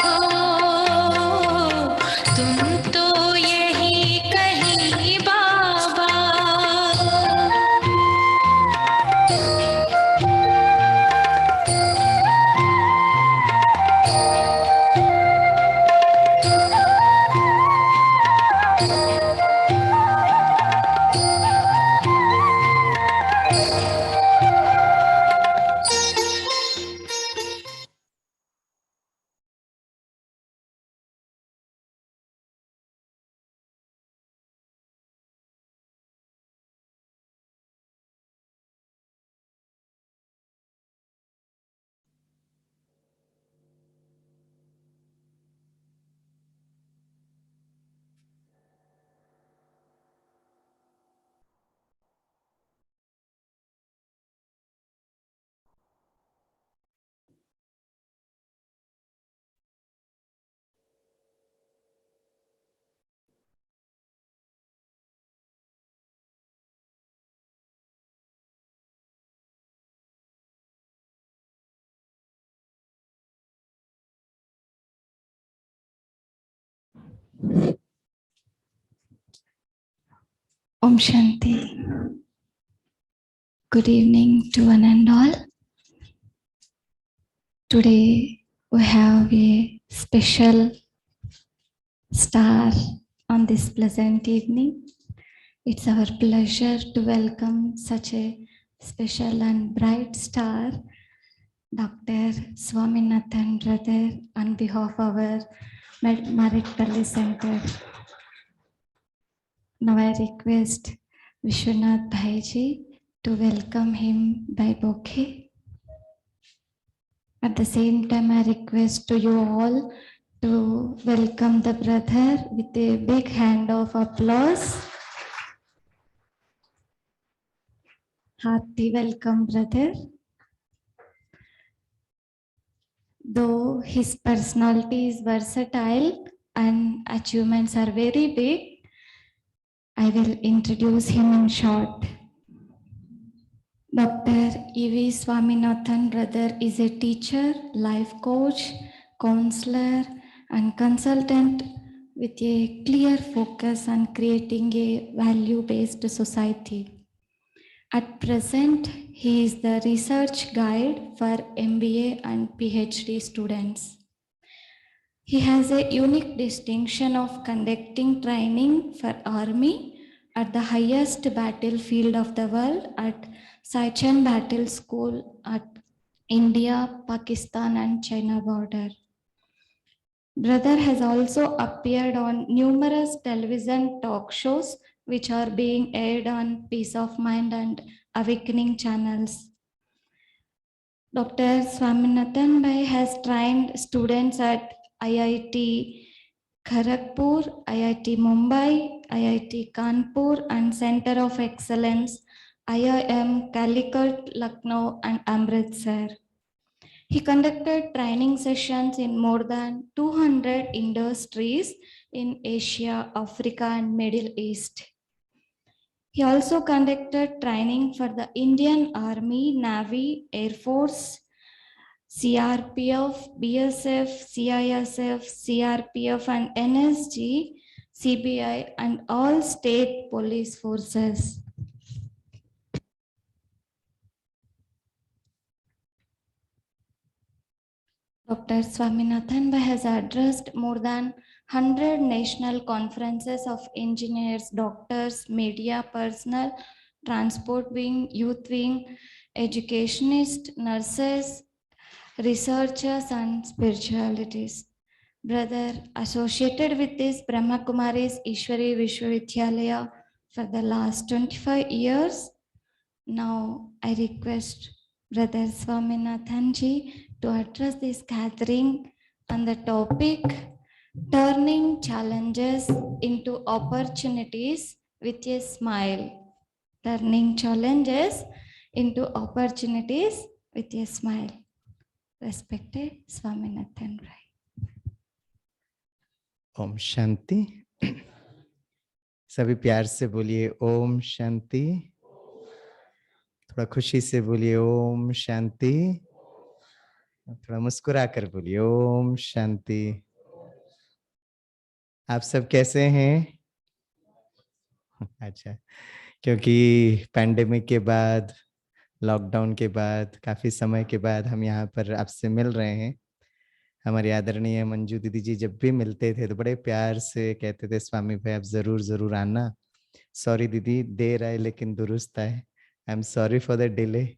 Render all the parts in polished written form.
हो, तुम तो यही कहीं बाबा। Om Shanti. Good evening to one and all. Today we have a special star on this pleasant evening. It's our pleasure to welcome such a special and bright star, Dr. Swaminathan Brother, on behalf of our Maritpalli Center. Now I request Vishwanath Bhaiji to welcome him by bouquet. At the same time, I request to you all to welcome the brother with a big hand of applause. Hearty welcome, brother. Though his personality is versatile and achievements are very big, I will introduce him in short. Dr. E.V. Swaminathan Brother is a teacher, life coach, counselor, and consultant with a clear focus on creating a value-based society. At present, he is the research guide for MBA and PhD students. He has a unique distinction of conducting training for Army at the highest battlefield of the world at Saichen Battle School at India, Pakistan and China border. Brother has also appeared on numerous television talk shows which are being aired on Peace of Mind and Awakening channels. Dr. Swaminathan Bhai has trained students at IIT Kharagpur, IIT Mumbai, IIT Kanpur and Center of Excellence, IIM Calicut, Lucknow and Amritsar. He conducted training sessions in more than 200 industries in Asia, Africa and Middle East. He also conducted training for the Indian Army, Navy, Air Force, CRPF, BSF, CISF, CRPF and NSG, CBI and all state police forces. Dr. Swaminathan Bhai has addressed more than 100 national conferences of engineers, doctors, media personnel, transport wing, youth wing, educationists, nurses, researchers and spiritualities. Brother associated with this Brahma Kumaris Ishwari Vishwavidyalaya for the last 25 years. Now I request Brother Swaminathan ji to address this gathering on the topic turning challenges into opportunities with a smile. Turning challenges into opportunities with a smile. Respected Swaminathan Bhai. Om Shanti. सभी प्यार से बोलिए ओम शांति। थोड़ा खुशी से बोलिए ओम शांति। थोड़ा मुस्कुरा कर बोलिए ओम शांति। आप सब कैसे हैं? अच्छा, क्योंकि पैंडेमिक के बाद, लॉकडाउन के बाद, काफी समय के बाद हम यहाँ पर आपसे मिल रहे हैं। हमारी आदरणीय मंजू दीदी जी जब भी मिलते थे तो बड़े प्यार से कहते थे, स्वामी भाई आप जरूर जरूर आना। सॉरी दीदी, देर आए लेकिन दुरुस्त आए। I am sorry for the delay.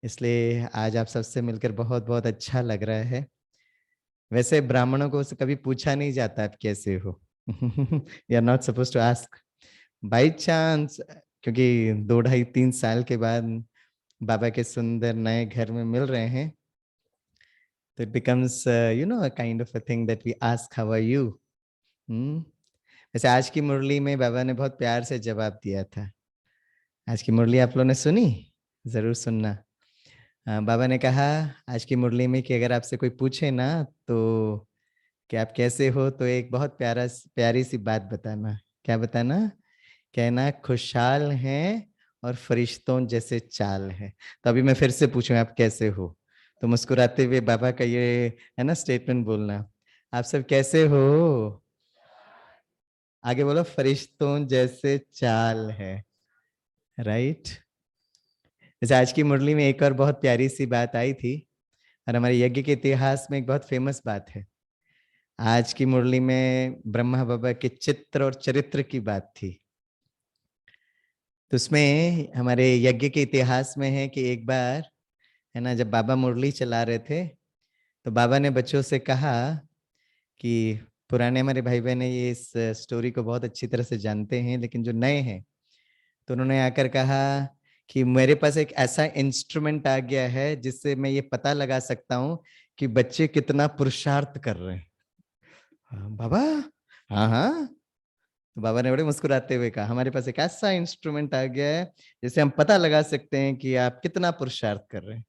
इसलिए आज आप सबसे मिलकर बहुत बहुत अच्छा लग रहा है। वैसे ब्राह्मणों को से कभी पूछा नहीं जाता आप कैसे हो। You are not suppose to ask by chance, क्योंकि 2 ढाई 3 साल के बाद बाबा के सुंदर नए घर में मिल रहे हैं, तो it becomes a kind of a thing that we ask how are you. वैसे आज की मुरली में बाबा ने बहुत प्यार से जवाब दिया था। आज की मुरली आप लोगों ने सुनी? जरूर सुनना। बाबा ने कहा आज की मुरली में कि अगर आपसे कोई पूछे ना तो कि आप कैसे हो, तो एक बहुत प्यारी सी बात बताना। क्या बताना? कहना खुशहाल हैं और फरिश्तों जैसे चाल है। तो अभी मैं फिर से पूछूं आप कैसे हो, तो मुस्कुराते हुए बाबा का ये है ना स्टेटमेंट बोलना, आप सब कैसे हो? आगे बोलो, फरिश्तों जैसे चाल है। राइट। जैसे आज की मुरली में एक और बहुत प्यारी सी बात आई थी, और हमारे यज्ञ के इतिहास में एक बहुत फेमस बात है। आज की मुरली में ब्रह्मा बाबा के चित्र और चरित्र की बात थी। तो उसमें हमारे यज्ञ के इतिहास में है कि एक बार है ना, जब बाबा मुरली चला रहे थे तो बाबा ने बच्चों से कहा कि पुराने हमारे भाई बहन ये इस स्टोरी को बहुत अच्छी तरह से जानते हैं, लेकिन जो नए हैं तो उन्होंने आकर कहा कि मेरे पास एक ऐसा इंस्ट्रूमेंट आ गया है जिससे मैं ये पता लगा सकता हूँ कि बच्चे कितना पुरुषार्थ कर रहे हैं। हाँ, बाबा, हाँ हाँ। तो बाबा ने बड़े मुस्कुराते हुए कहा हमारे पास एक ऐसा इंस्ट्रूमेंट आ गया है जिससे हम पता लगा सकते हैं कि आप कितना पुरुषार्थ कर रहे हैं।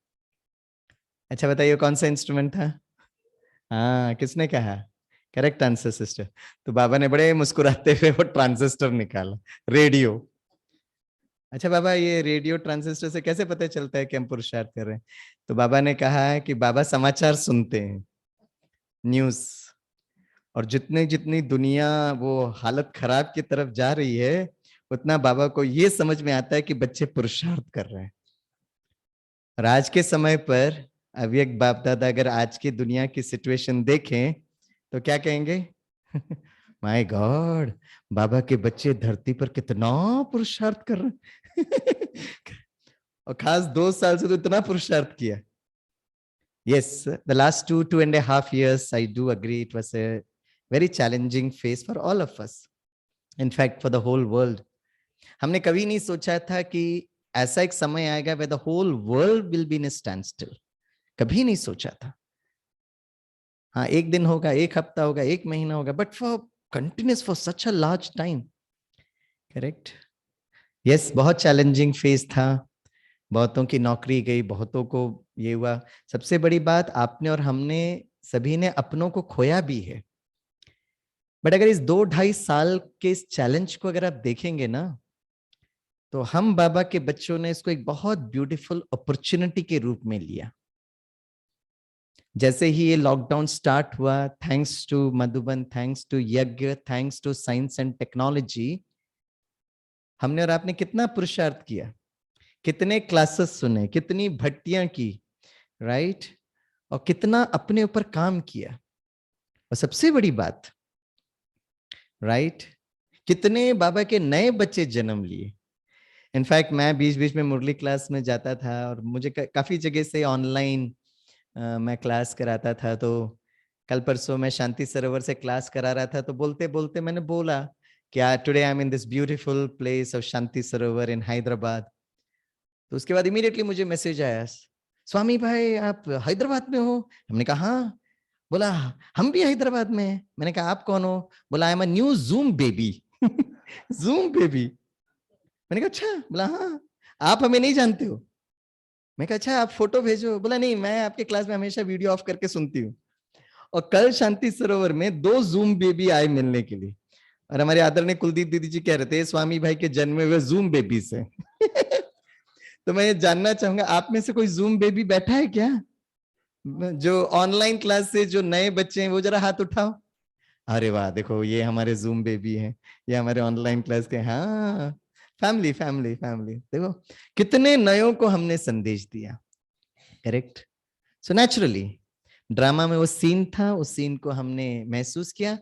अच्छा बताइए कौन सा इंस्ट्रूमेंट था? हाँ, किसने कहा? Correct answer sister. तो बाबा ने बड़े मुस्कुराते हुए वो ट्रांजिस्टर निकाला, रेडियो। अच्छा बाबा, ये रेडियो ट्रांजिस्टर से कैसे पता चलता है कि हम पुरुषार्थ कर रहे हैं? तो बाबा ने कहा है कि बाबा समाचार सुनते हैं, न्यूज, और जितने जितनी दुनिया वो हालत खराब की तरफ जा रही है, उतना बाबा को ये समझ में आता है कि बच्चे पुरुषार्थ कर रहे हैं। और आज के समय पर अवियक बाप दादा अगर आज की दुनिया की सिचुएशन देखें तो क्या कहेंगे? माय गॉड, बाबा के बच्चे धरती पर कितना पुरुषार्थ कर रहे हैं। और खास 2 साल से तो इतना पुरुषार्थ किया। Yes, the last 2.5 years, I do agree, it was a very challenging phase for all of us. In fact, for the whole world. हमने कभी नहीं सोचा था कि ऐसा एक समय आएगा where the whole world will be in a standstill. कभी नहीं सोचा था। हाँ, एक दिन होगा, एक हफ्ता होगा, एक महीना होगा, but for continuous for such a large time. Correct? Yes, बहुत चैलेंजिंग फेज था। बहुतों की नौकरी गई, बहुतों को ये हुआ। सबसे बड़ी बात, आपने और हमने सभी ने अपनों को खोया भी है। बट अगर इस 2 ढाई साल के इस चैलेंज को अगर आप देखेंगे ना, तो हम बाबा के बच्चों ने इसको एक बहुत ब्यूटीफुल अपॉर्चुनिटी के रूप में लिया। जैसे ही ये लॉकडाउन स्टार्ट हुआ, thanks to Madhuban, thanks to यज्ञ, thanks to science and technology, हमने और आपने कितना पुरुषार्थ किया, कितने क्लासेस सुने, कितनी भट्टियां की, राइट? और कितना अपने ऊपर काम किया। और सबसे बड़ी बात, राइट, कितने बाबा के नए बच्चे जन्म लिए। इनफैक्ट मैं बीच बीच में मुरली क्लास में जाता था और मुझे काफी जगह से ऑनलाइन मैं क्लास कराता था। तो कल परसों मैं शांति सरोवर से क्लास करा रहा था, तो बोलते बोलते मैंने बोला कि today I am in this beautiful place of Shanti Sarovar in Hyderabad. तो उसके बाद इमीडिएटली मुझे मैसेज आया, स्वामी भाई आप हैदराबाद में हो? हमने कहा हाँ। बोला हम भी हैदराबाद में हैं। मैंने कहा आप कौन हो? बोला आई am a new zoom baby. Zoom baby. मैंने कहा अच्छा। बोला हाँ, आप हमें नहीं जानते हो? मैं कहा अच्छा, आप फोटो भेजो। बोला नहीं, मैं आपके क्लास में हमेशा वीडियो ऑफ करके सुनती हूँ। और कल शांति सरोवर में 2 जूम बेबी आए मिलने के लिए, और हमारे आदरणीय कुलदीप दीदी जी कह रहे थे स्वामी भाई के जन्मे हुए जूम बेबी से। तो मैं ये जानना चाहूंगा, आप में से कोई जूम बेबी बैठा है क्या? जो ऑनलाइन क्लास से जो नए बच्चे हैं वो जरा हाथ उठाओ। अरे वाह, देखो ये हमारे जूम बेबी हैं, ये हमारे ऑनलाइन क्लास के। हाँ, फैमिली फैमिली फैमिली, देखो कितने नयों को हमने संदेश दिया। करेक्ट। सो नेचुरली ड्रामा में वो सीन था, उस सीन को हमने महसूस किया,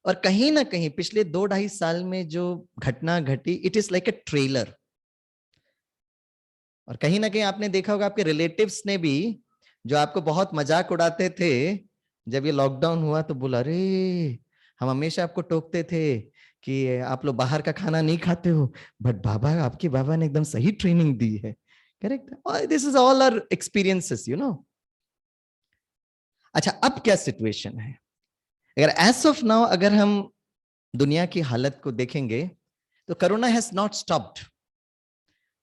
और कहीं ना कहीं पिछले 2-2.5 साल में जो घटना घटी, it is like a trailer. और कहीं ना कहीं आपने देखा होगा, आपके रिलेटिव्स ने भी, जो आपको बहुत मजाक उड़ाते थे जब ये लॉकडाउन हुआ, तो बोला अरे हम हमेशा आपको टोकते थे कि आप लोग बाहर का खाना नहीं खाते हो, बट बाबा, आपके बाबा ने एकदम सही ट्रेनिंग दी है। Correct. This is all our experiences, you know. अच्छा, अब क्या सिचुएशन है? अगर एज ऑफ नाउ अगर हम दुनिया की हालत को देखेंगे, तो कोरोना हैज नॉट स्टॉप्ड।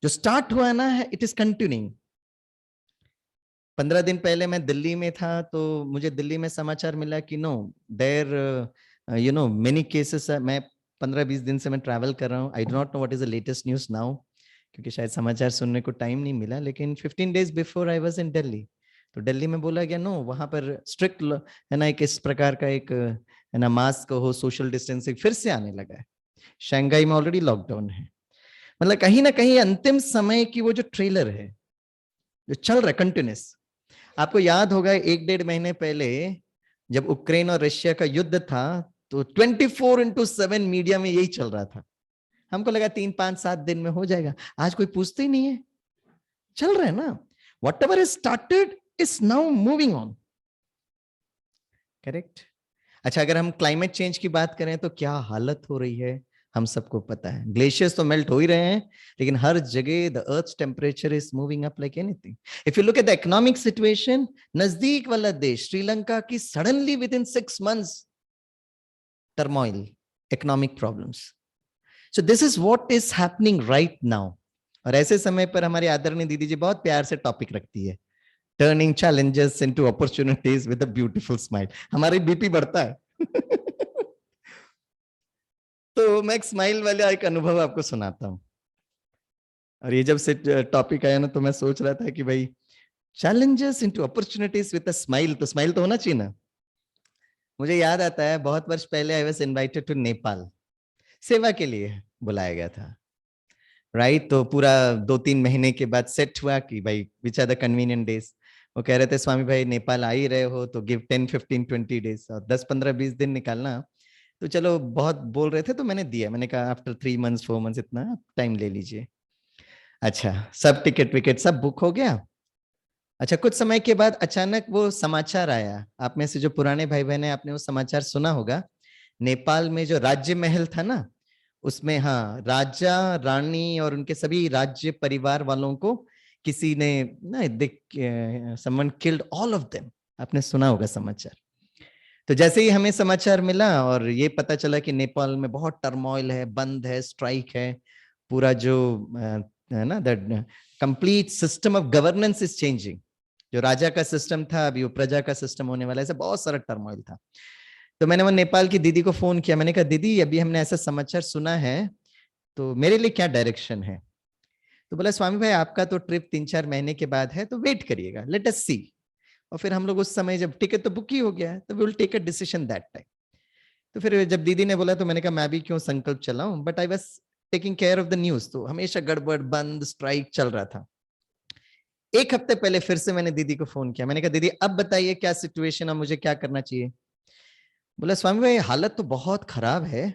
जो स्टार्ट हुआ ना है, इट इज कंटिन्यूइंग। 15 दिन पहले मैं दिल्ली में था, तो मुझे दिल्ली में समाचार मिला कि no there you know many cases. मैं 15-20 दिन से मैं ट्रैवल कर रहा हूँ। I do not know what is the latest news now, क्योंकि शायद समाचार सुनने को टाइम नहीं मिला। लेकिन 15 days before I was in Delhi, तो दिल्ली में बोला गया नो, वहां पर स्ट्रिक्ट है ना, एक इस प्रकार का एक है ना, मास्क हो, सोशल डिस्टेंसिंग फिर से आने लगा है। शंघाई में ऑलरेडी लॉकडाउन है। मतलब कहीं ना कहीं अंतिम समय की वो जो ट्रेलर है, जो चल रहा है कंटिन्यूस। आपको याद होगा 1-1.5 महीने पहले जब यूक्रेन और रशिया का युद्ध था, तो 24/7 मीडिया में यही चल रहा था। हमको लगा 3-5-7 दिन में हो जाएगा। आज कोई पूछते ही नहीं है, चल रहा है ना। What ever is started is now moving on. Correct. अच्छा, अगर हम क्लाइमेट चेंज की बात करें तो क्या हालत हो रही है, हम सबको पता है। ग्लेशियर्स तो मेल्ट हो ही रहे हैं, लेकिन हर जगह the earth temperature is moving up like anything. If you look at the economic situation, नजदीक वाला देश श्रीलंका की suddenly with in 6 months turmoil, economic problems. So this is what is happening right now. और ऐसे समय पर हमारी आदरणीय दीदी जी बहुत प्यार से टॉपिक रखती है, turning challenges into opportunities with a beautiful smile. हमारी बीपी बढ़ता है। तो मैं एक स्माइल वाला एक अनुभव आपको सुनाता हूँ। और ये जब से टॉपिक आया ना, तो मैं सोच रहा था कि भाई, challenges into opportunities with a smile, तो स्माइल तो होना चाहिए ना। मुझे याद आता है बहुत वर्ष पहले I was invited to Nepal, सेवा के लिए बुलाया गया था। राइट। तो पूरा 2-3 महीने के बाद सेट हुआ कि भाई which are the convenient days. वो कह रहे थे स्वामी भाई नेपाल आ ही रहे हो तो गिव 10-15-20 डेज, और 10-15-20 दिन निकालना। तो चलो बहुत बोल रहे थे तो मैंने दिया। मैंने कहा आफ्टर 3 months 4 months इतना टाइम ले लीजिए। अच्छा, सब टिकट विकेट सब बुक हो गया। अच्छा, कुछ समय के बाद अचानक वो समाचार आया। आप में से जो पुराने भाई बहन है, आपने वो समाचार सुना होगा। नेपाल में जो राज्य महल था ना, उसमें हाँ, राजा रानी और उनके सभी राज्य परिवार वालों को किसी ने ना, someone killed all of them. आपने सुना होगा समाचार। तो जैसे ही हमें समाचार मिला और ये पता चला कि नेपाल में बहुत टर्मोइल है, बंद है, स्ट्राइक है, पूरा जो है ना, the complete system of governance is changing. जो राजा का सिस्टम था, अभी वो प्रजा का सिस्टम होने वाला है, ऐसा बहुत सारा टर्मोइल था। तो मैंने वो नेपाल की दीदी को फोन किया। मैंने कहा दीदी, अभी हमने ऐसा समाचार सुना है, तो मेरे लिए क्या डायरेक्शन है? तो बोला स्वामी भाई, आपका तो ट्रिप 3-4 महीने के बाद है, तो वेट करिएगा, लेट अस सी। और फिर हम लोग उस समय, जब टिकट तो बुक ही हो गया है, तो we will take a decision that time. तो फिर जब दीदी ने बोला, तो मैंने कहा मैं भी क्यों संकल्प चलाऊं, but I was taking care of the news. तो हमेशा गड़बड़, बंद, स्ट्राइक चल रहा था। 1 हफ्ते पहले फिर से मैंने दीदी को फोन किया। मैंने कहा दीदी, अब बताइए क्या सिचुएशन है, मुझे क्या करना चाहिए? बोला स्वामी भाई, हालत तो बहुत खराब है।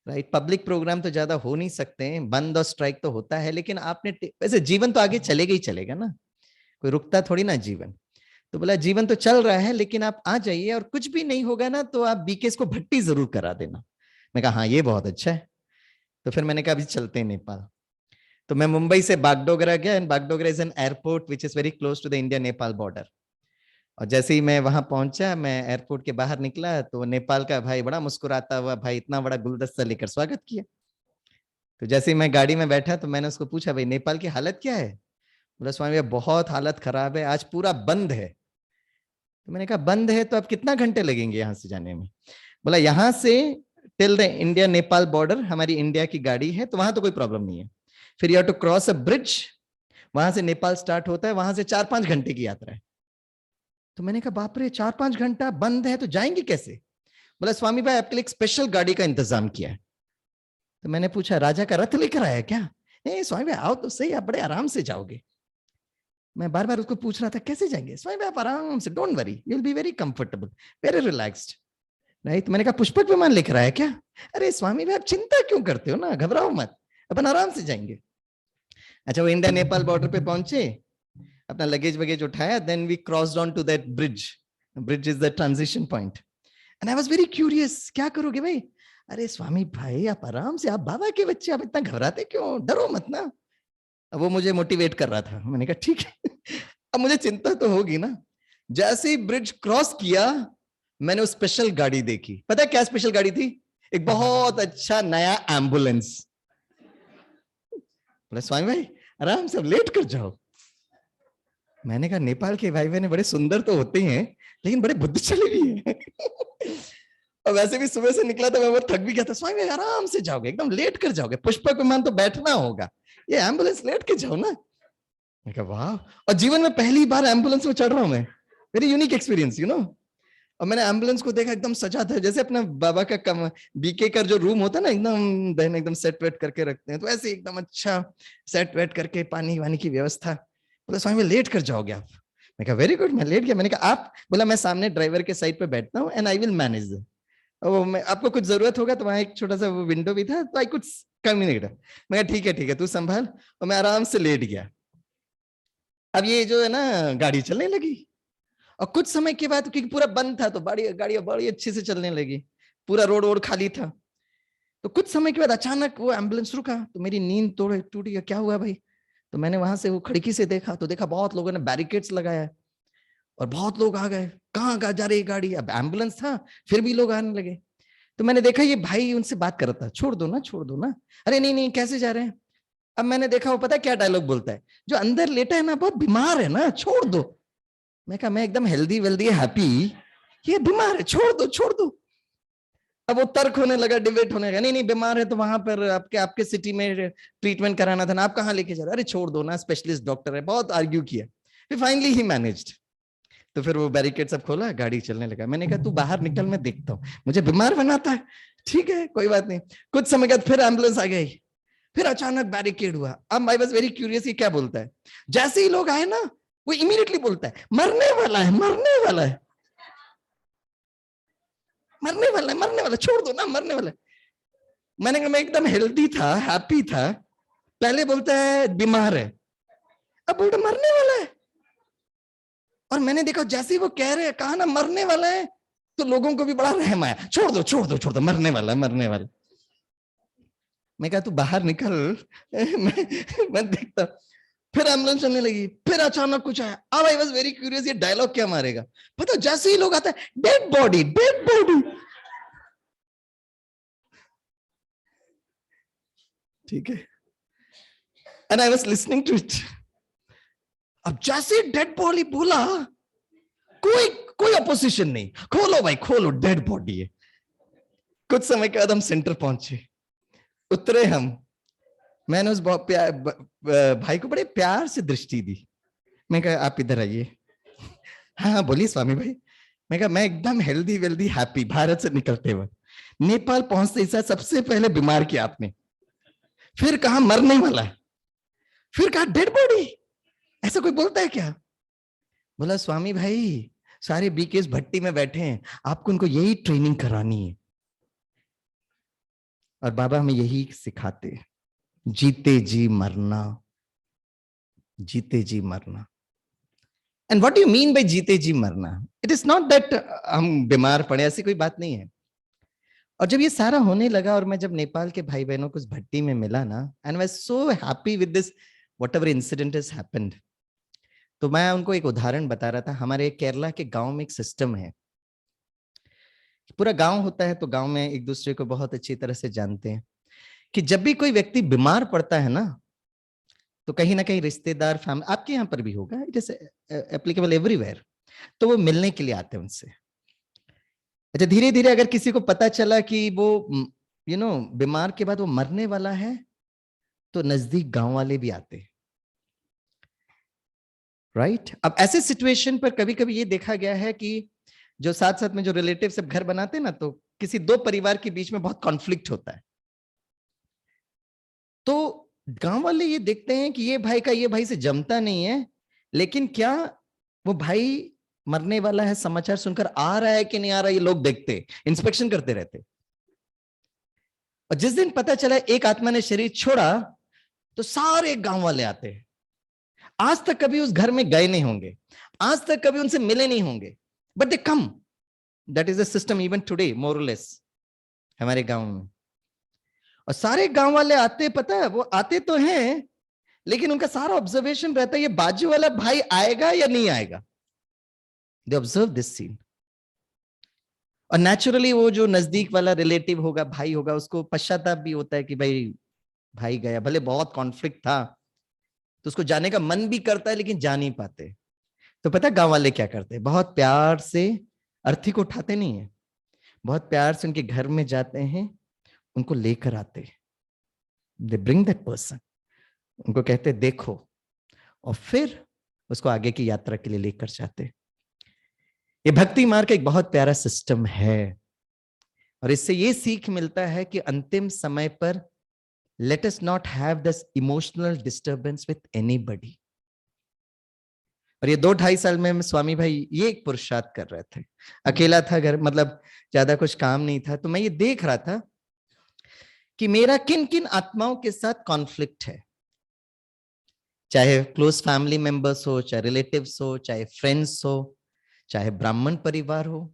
राइट, पब्लिक प्रोग्राम तो ज्यादा हो नहीं सकते हैं, बंद और स्ट्राइक तो होता है, लेकिन आपने वैसे जीवन तो आगे चलेगा ही चलेगा ना, कोई रुकता थोड़ी ना जीवन। तो बोला जीवन तो चल रहा है, लेकिन आप आ जाइए, और कुछ भी नहीं होगा ना तो आप बीकेएस को भट्टी जरूर करा देना। मैं कहा हाँ, ये बहुत अच्छा है। तो फिर मैंने कहा अभी चलते हैं नेपाल। तो मैं मुंबई से बागडोगरा गया, and Bagdogra is an airport which is very close to the India Nepal border. और जैसे ही मैं वहां पहुंचा, मैं एयरपोर्ट के बाहर निकला, तो नेपाल का भाई बड़ा मुस्कुराता हुआ भाई इतना बड़ा गुलदस्ता लेकर स्वागत किया। तो जैसे ही मैं गाड़ी में बैठा, तो मैंने उसको पूछा भाई नेपाल की हालत क्या है? बोला स्वामी बहुत हालत खराब है, आज पूरा बंद है। तो मैंने कहा बंद है तो अब कितना घंटे लगेंगे यहाँ से जाने में? बोला यहाँ से till the India Nepal border हमारी इंडिया की गाड़ी है, तो वहां तो कोई प्रॉब्लम नहीं है। फिर you have to cross a bridge, वहां से नेपाल स्टार्ट होता है, वहां से 4-5 घंटे की यात्रा है। तो मैंने कहा बाप रे 4-5 घंटा बंद है तो जाएंगे कैसे? बोला स्वामी भाई आपके लिए एक स्पेशल गाड़ी का इंतजाम किया है। तो मैंने पूछा राजा का रथ लेकर आया क्या? नहीं स्वामी भाई आओ तो सही, आप बड़े आराम से जाओगे। मैं बार बार उसको पूछ रहा था कैसे जाएंगे? स्वामी भाई आप आराम से, don't worry, you will be very comfortable, very relaxed, right? मैंने कहा पुष्पक विमान लेकर आया क्या? अरे स्वामी भाई आप चिंता क्यों करते हो ना, घबराओ मत, अपन आराम से जाएंगे। अच्छा वो इंडिया नेपाल बॉर्डर पे पहुंचे, अपना लगेज वगेज उठाया, then we crossed on to that bridge, bridge is the transition point, and I was very curious, क्या करोगे भाई? अरे स्वामी भाई आप आराम से, आप बाबा के बच्चे, आप इतना घबराते क्यों, डरो मत ना। अब वो मुझे मोटिवेट कर रहा था, मैंने कहा ठीक है अब मुझे चिंता तो होगी ना। जैसे ही ब्रिज क्रॉस किया मैंने वो स्पेशल गाड़ी देखी, पता है क्या स्पेशल गाड़ी थी? एक बहुत अच्छा नया एम्बुलेंस। बोले स्वामी भाई आराम से लेट कर जाओ। मैंने कहा नेपाल के भाई बहन बड़े सुंदर तो होते हैं लेकिन बड़े बुद्धिशाली भी हैं और वैसे भी सुबह से निकला था मैं, वो थक भी गया था। स्वामी भाई आराम से जाओगे, एकदम लेट कर जाओगे, पुष्पक विमान तो बैठना होगा, ये एम्बुलेंस लेट के जाओ ना। मैं कहा वाह, और जीवन में पहली बार एम्बुलेंस में चढ़ रहा हूं मैं, very unique experience you know. और मैंने एम्बुलेंस को देखा, एकदम सजा था जैसे अपना बाबा का कम बीके का जो रूम होता है ना, एकदम बहन एकदम सेट वेट करके रखते हैं, तो ऐसे एकदम अच्छा सेट वेट करके, पानी वानी की व्यवस्था। बोला स्वामी लेट कर जाओगे आप? मैं कहा वेरी गुड, मैं लेट गया। मैंने कहा आप? बोला मैं सामने ड्राइवर के साइड पे बैठता हूँ एंड आई विल मैनेज। वो मैं आपको कुछ जरूरत होगा तो वहां एक छोटा सा विंडो भी था, तो आई कुछ कम्युनिकेट। मैं कहा ठीक है तू संभाल, और मैं आराम से लेट गया। अब ये जो है ना गाड़ी चलने लगी, और कुछ समय के बाद क्योंकि पूरा बंद था तो गाड़ी बड़ी अच्छे से चलने लगी, पूरा रोड वोड खाली था। तो कुछ समय के बाद अचानक वो एम्बुलेंस रुका, तो मेरी नींद टूट गया, क्या हुआ भाई? तो मैंने वहां से वो खिड़की से देखा, तो देखा बहुत लोगों ने बैरिकेड्स लगाया और बहुत लोग आ गए, कहाँ जा रही गाड़ी? अब एम्बुलेंस था फिर भी लोग आने लगे। तो मैंने देखा ये भाई उनसे बात कर रहा था, छोड़ दो ना। अरे नहीं कैसे जा रहे हैं? अब मैंने देखा वो पता है क्या डायलॉग बोलता है, जो अंदर लेटा है ना बहुत बीमार है ना, छोड़ दो। मैं कहा मैं एकदम हेल्दी वेल्दी हैप्पी, ये बीमार है, छोड़ दो। अब वो तर्क होने लगा, डिबेट होने लगा, नहीं बीमार है तो वहां पर आपके सिटी में ट्रीटमेंट कराना था ना, आप कहाँ लेके जा रहे? अरे छोड़ दो ना, स्पेशलिस्ट डॉक्टर है। बहुत आर्ग्यू किया, फिर फाइनली ही मैनेज्ड। तो फिर वो बैरिकेड सब खोला, गाड़ी चलने लगा। मैंने कहा तू बाहर निकल, मैं देखता हूँ, मुझे बीमार बनाता है, ठीक है कोई बात नहीं। कुछ समय बाद फिर एम्बुलेंस आ गई, फिर अचानक बैरिकेड हुआ। अब आई वाज वेरी क्यूरियस, ये क्या बोलता है? जैसे ही लोग आए ना, वो इमीडिएटली बोलता है मरने वाला है, छोड़ दो ना, मरने वाला है। मैंने कहा मैं एकदम हेल्दी था, हैप्पी था, पहले बोलता है बीमार है, अब बोलता मरने वाला है। और मैंने देखा जैसे ही वो कह रहे हैं, कहा ना मरने वाला है, तो लोगों को भी बड़ा रहम आया, छोड़ दो, मरने वाला। मैं कहा तू बाहर निकल मैं देखता। फिर एम्बुलेंस चलने लगी, फिर अचानक कुछ आया। अब आई वाज वेरी क्यूरियस, ये डायलॉग क्या मारेगा? पता जैसे ही लोग आता है, डेड बॉडी। ठीक है, and I was listening to it. अब जैसे डेड बॉडी बोला, कोई अपोजिशन नहीं, खोलो भाई खोलो, डेड बॉडी है। कुछ समय के बाद हम सेंटर पहुंचे, उतरे हम। मैंने उस भाई को बड़े प्यार से दृष्टि दी। मैं कहा आप इधर आइए। हाँ बोलिए स्वामी भाई। मैं कहा मैं एकदम हेल्दी वेल्दी हैप्पी, भारत से निकलते वक्त नेपाल पहुंचते ही सबसे पहले बीमार किया आपने, फिर कहा मरने वाला है, फिर कहा डेड बॉडी। ऐसा कोई बोलता है क्या? बोला स्वामी भाई सारे बीकेस भट्टी में बैठे हैं, आपको उनको यही ट्रेनिंग करानी है, और बाबा हमें यही सिखाते हैं, जीते जी मरना। And what you mean by जीते जी मरना? इट इज नॉट दैट हम बीमार पड़े, ऐसी कोई बात नहीं है। और जब ये सारा होने लगा और मैं जब नेपाल के भाई बहनों को उस भट्टी में मिला ना, and I was so happy with this whatever incident has happened, तो मैं उनको एक उदाहरण बता रहा था। हमारे केरला के गांव में एक सिस्टम है, पूरा गांव होता है तो गांव में एक दूसरे को बहुत अच्छी तरह से जानते हैं, कि जब भी कोई व्यक्ति बीमार पड़ता है ना, तो कहीं ना कहीं रिश्तेदार, फैमिली, आपके यहाँ पर भी होगा, इट इज एप्लीकेबल एवरीवेयर, तो वो मिलने के लिए आते हैं उनसे। अच्छा धीरे धीरे अगर किसी को पता चला कि वो बीमार के बाद वो मरने वाला है, तो नजदीक गांव वाले भी आते हैं। राइट अब ऐसे सिचुएशन पर कभी कभी ये देखा गया है कि जो साथ साथ में जो रिलेटिव सब घर बनाते हैं ना, तो किसी दो परिवार के बीच में बहुत कॉन्फ्लिक्ट होता है। तो गांव वाले ये देखते हैं कि ये भाई से जमता नहीं है, लेकिन क्या वो भाई मरने वाला है, समाचार सुनकर आ रहा है कि नहीं आ रहा, ये लोग देखते, इंस्पेक्शन करते रहते। और जिस दिन पता चला एक आत्मा ने शरीर छोड़ा, तो सारे गांव वाले आते हैं। आज तक कभी उस घर में गए नहीं होंगे, आज तक कभी उनसे मिले नहीं होंगे, but they come. That is the system even today more और लेस हमारे गांव में। और सारे गांव वाले आते, पता है वो आते तो हैं, लेकिन उनका सारा ऑब्जर्वेशन रहता है ये बाजू वाला भाई आएगा या नहीं आएगा। They observe this scene. और नेचुरली वो जो नजदीक वाला रिलेटिव होगा, भाई होगा, उसको पश्चाताप भी होता है कि भाई गया, भले बहुत कॉन्फ्लिक्ट था, तो उसको जाने का मन भी करता है, लेकिन जा नहीं पाते। तो पता है गांव वाले क्या करते हैं, बहुत प्यार से, अर्थी को उठाते नहीं है, बहुत प्यार से उनके घर में जाते हैं, उनको लेकर आते हैं, दे ब्रिंग दैट पर्सन, उनको कहते देखो, और फिर उसको आगे की यात्रा के लिए लेकर जाते। ये भक्ति मार्ग का एक बहुत प्यारा सिस्टम है, और इससे ये सीख मिलता है कि अंतिम समय पर let us not have this emotional disturbance with anybody। और ये 2-2.5 साल में स्वामी भाई ये एक पुरुषार्थ कर रहे थे, अकेला था घर, मतलब ज्यादा कुछ काम नहीं था, तो मैं ये देख रहा था कि मेरा किन किन आत्माओं के साथ कॉन्फ्लिक्ट है, चाहे क्लोज फैमिली मेंबर्स हो, चाहे रिलेटिव्स हो, चाहे फ्रेंड्स हो, चाहे ब्राह्मण परिवार हो,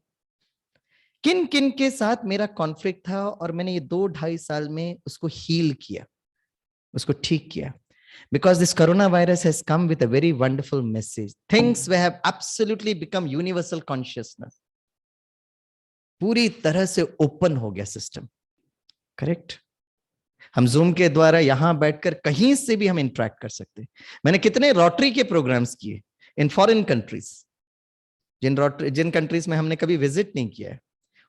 किन किन के साथ मेरा कॉन्फ्लिक्ट था। और मैंने ये 2-2.5 साल में उसको हील किया, उसको ठीक किया। Because this coronavirus has come with a very wonderful message. Things will have absolutely become universal consciousness. पूरी तरह से ओपन हो गया सिस्टम, करेक्ट। हम जूम के द्वारा यहां बैठकर कहीं से भी हम इंटरेक्ट कर सकते हैं। मैंने कितने रोटरी के प्रोग्राम्स किए इन फॉरेन कंट्रीज, जिन कंट्रीज में हमने कभी विजिट नहीं किया है,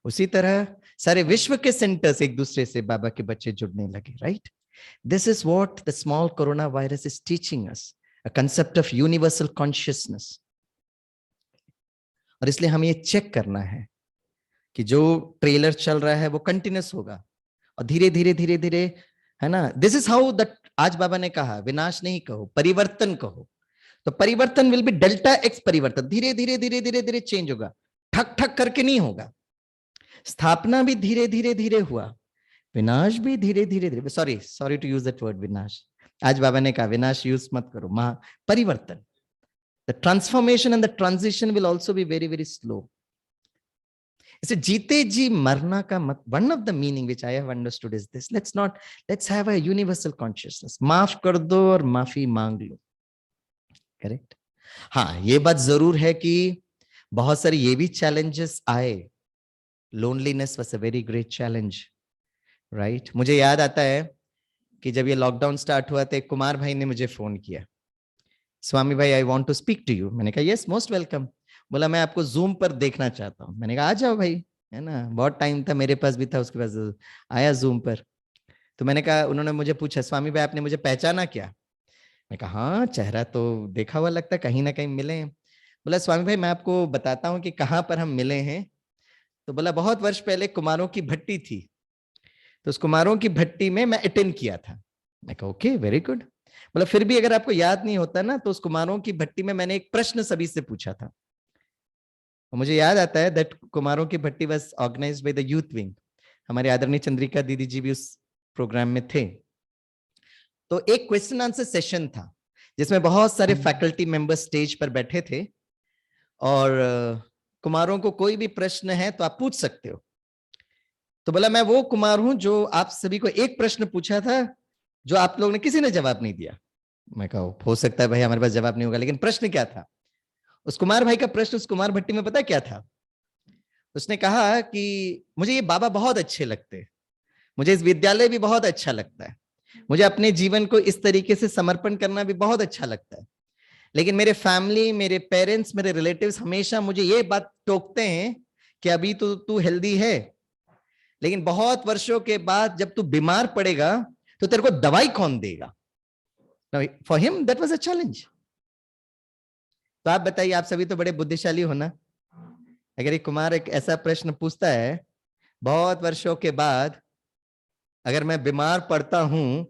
उसी तरह सारे विश्व के सेंटर्स एक दूसरे से बाबा के बच्चे जुड़ने लगे, right. This is what the small coronavirus is teaching us, a concept of universal consciousness। और इसलिए हमें ये चेक करना है कि जो ट्रेलर चल रहा है वो कंटिन्यूस होगा, और धीरे धीरे धीरे धीरे, है ना। दिस इज हाउ दैट, आज बाबा ने कहा विनाश नहीं कहो, परिवर्तन कहो। तो परिवर्तन विल बी डेल्टा एक्स परिवर्तन, धीरे धीरे धीरे धीरे धीरे चेंज होगा, ठक ठक करके नहीं होगा। स्थापना भी धीरे धीरे धीरे हुआ, विनाश भी धीरे धीरे धीरे, sorry to use that word विनाश, आज बाबा ने कहा विनाश यूज मत करो, परिवर्तन, the transformation and the transition will also be very very slow. इसे जीते जी मरना का मत, one of the meaning which I have understood is this, let's have a universal consciousness. माफ कर दो और माफी मांग लो, करेक्ट। हाँ, ये बात जरूर है कि बहुत सारे ये भी चैलेंजेस आए, loneliness was a very great challenge, right. मुझे याद आता है कि जब ये लॉकडाउन स्टार्ट हुआ तो एक कुमार भाई ने मुझे फोन किया, स्वामी भाई I want to speak to you. मैंने कहा यस मोस्ट वेलकम। बोला मैं आपको जूम पर देखना चाहता हूँ। मैंने कहा आ जाओ भाई, है ना, बहुत टाइम था, मेरे पास भी था, उसके पास, आया जूम पर। तो मैंने कहा, उन्होंने मुझे पूछा स्वामी भाई आपने मुझे पहचाना क्या? मैं कहा हाँ, चेहरा तो देखा हुआ लगता है, कहीं ना कहीं मिले हैं। बोला स्वामी भाई मैं आपको बताता हूँ कि कहाँ पर हम मिले हैं। तो बोला बहुत वर्ष पहले कुमारों की भट्टी थी, तो उस कुमारों की भट्टी में मैं अटेंड किया था। मैं कहा ओके वेरी गुड। बोला फिर भी अगर आपको याद नहीं होता ना, तो उस कुमारों की भट्टी में मैंने एक प्रश्न सभी से पूछा था। और मुझे याद आता है दैट कुमारों की भट्टी was organised by the youth wing. हमारे आदरणीय चंद्रिका दीदी जी भी उस प्रोग्राम में थे। तो एक क्वेश्चन आंसर सेशन था जिसमें बहुत सारे फैकल्टी मेंबर स्टेज पर बैठे थे, और कुमारों को कोई भी प्रश्न है तो आप पूछ सकते हो। तो बोला मैं वो कुमार हूं जो आप सभी को एक प्रश्न पूछा था जो आप लोगों ने किसी ने जवाब नहीं दिया। मैं कहा हो सकता है भाई हमारे पास जवाब नहीं होगा, लेकिन प्रश्न क्या था? उस कुमार भाई का प्रश्न उस कुमार भट्टी में पता क्या था? उसने कहा कि मुझे ये बाबा बहुत अच्छे लगते हैं, मुझे इस विद्यालय भी बहुत अच्छा लगता है, मुझे अपने जीवन को इस तरीके से समर्पण करना भी बहुत अच्छा लगता है, लेकिन मेरे फैमिली, मेरे पेरेंट्स, मेरे रिलेटिव्स हमेशा मुझे ये बात टोकते हैं कि अभी तो तू हेल्दी है, लेकिन बहुत वर्षों के बाद जब तू बीमार पड़ेगा तो तेरे को दवाई कौन देगा? For him that was a challenge. तो आप बताइए, आप सभी तो बड़े बुद्धिशाली हो ना। अगर एक कुमार एक ऐसा प्रश्न पूछता है बहुत वर्षों के बाद, अगर मैं बीमार पड़ता हूं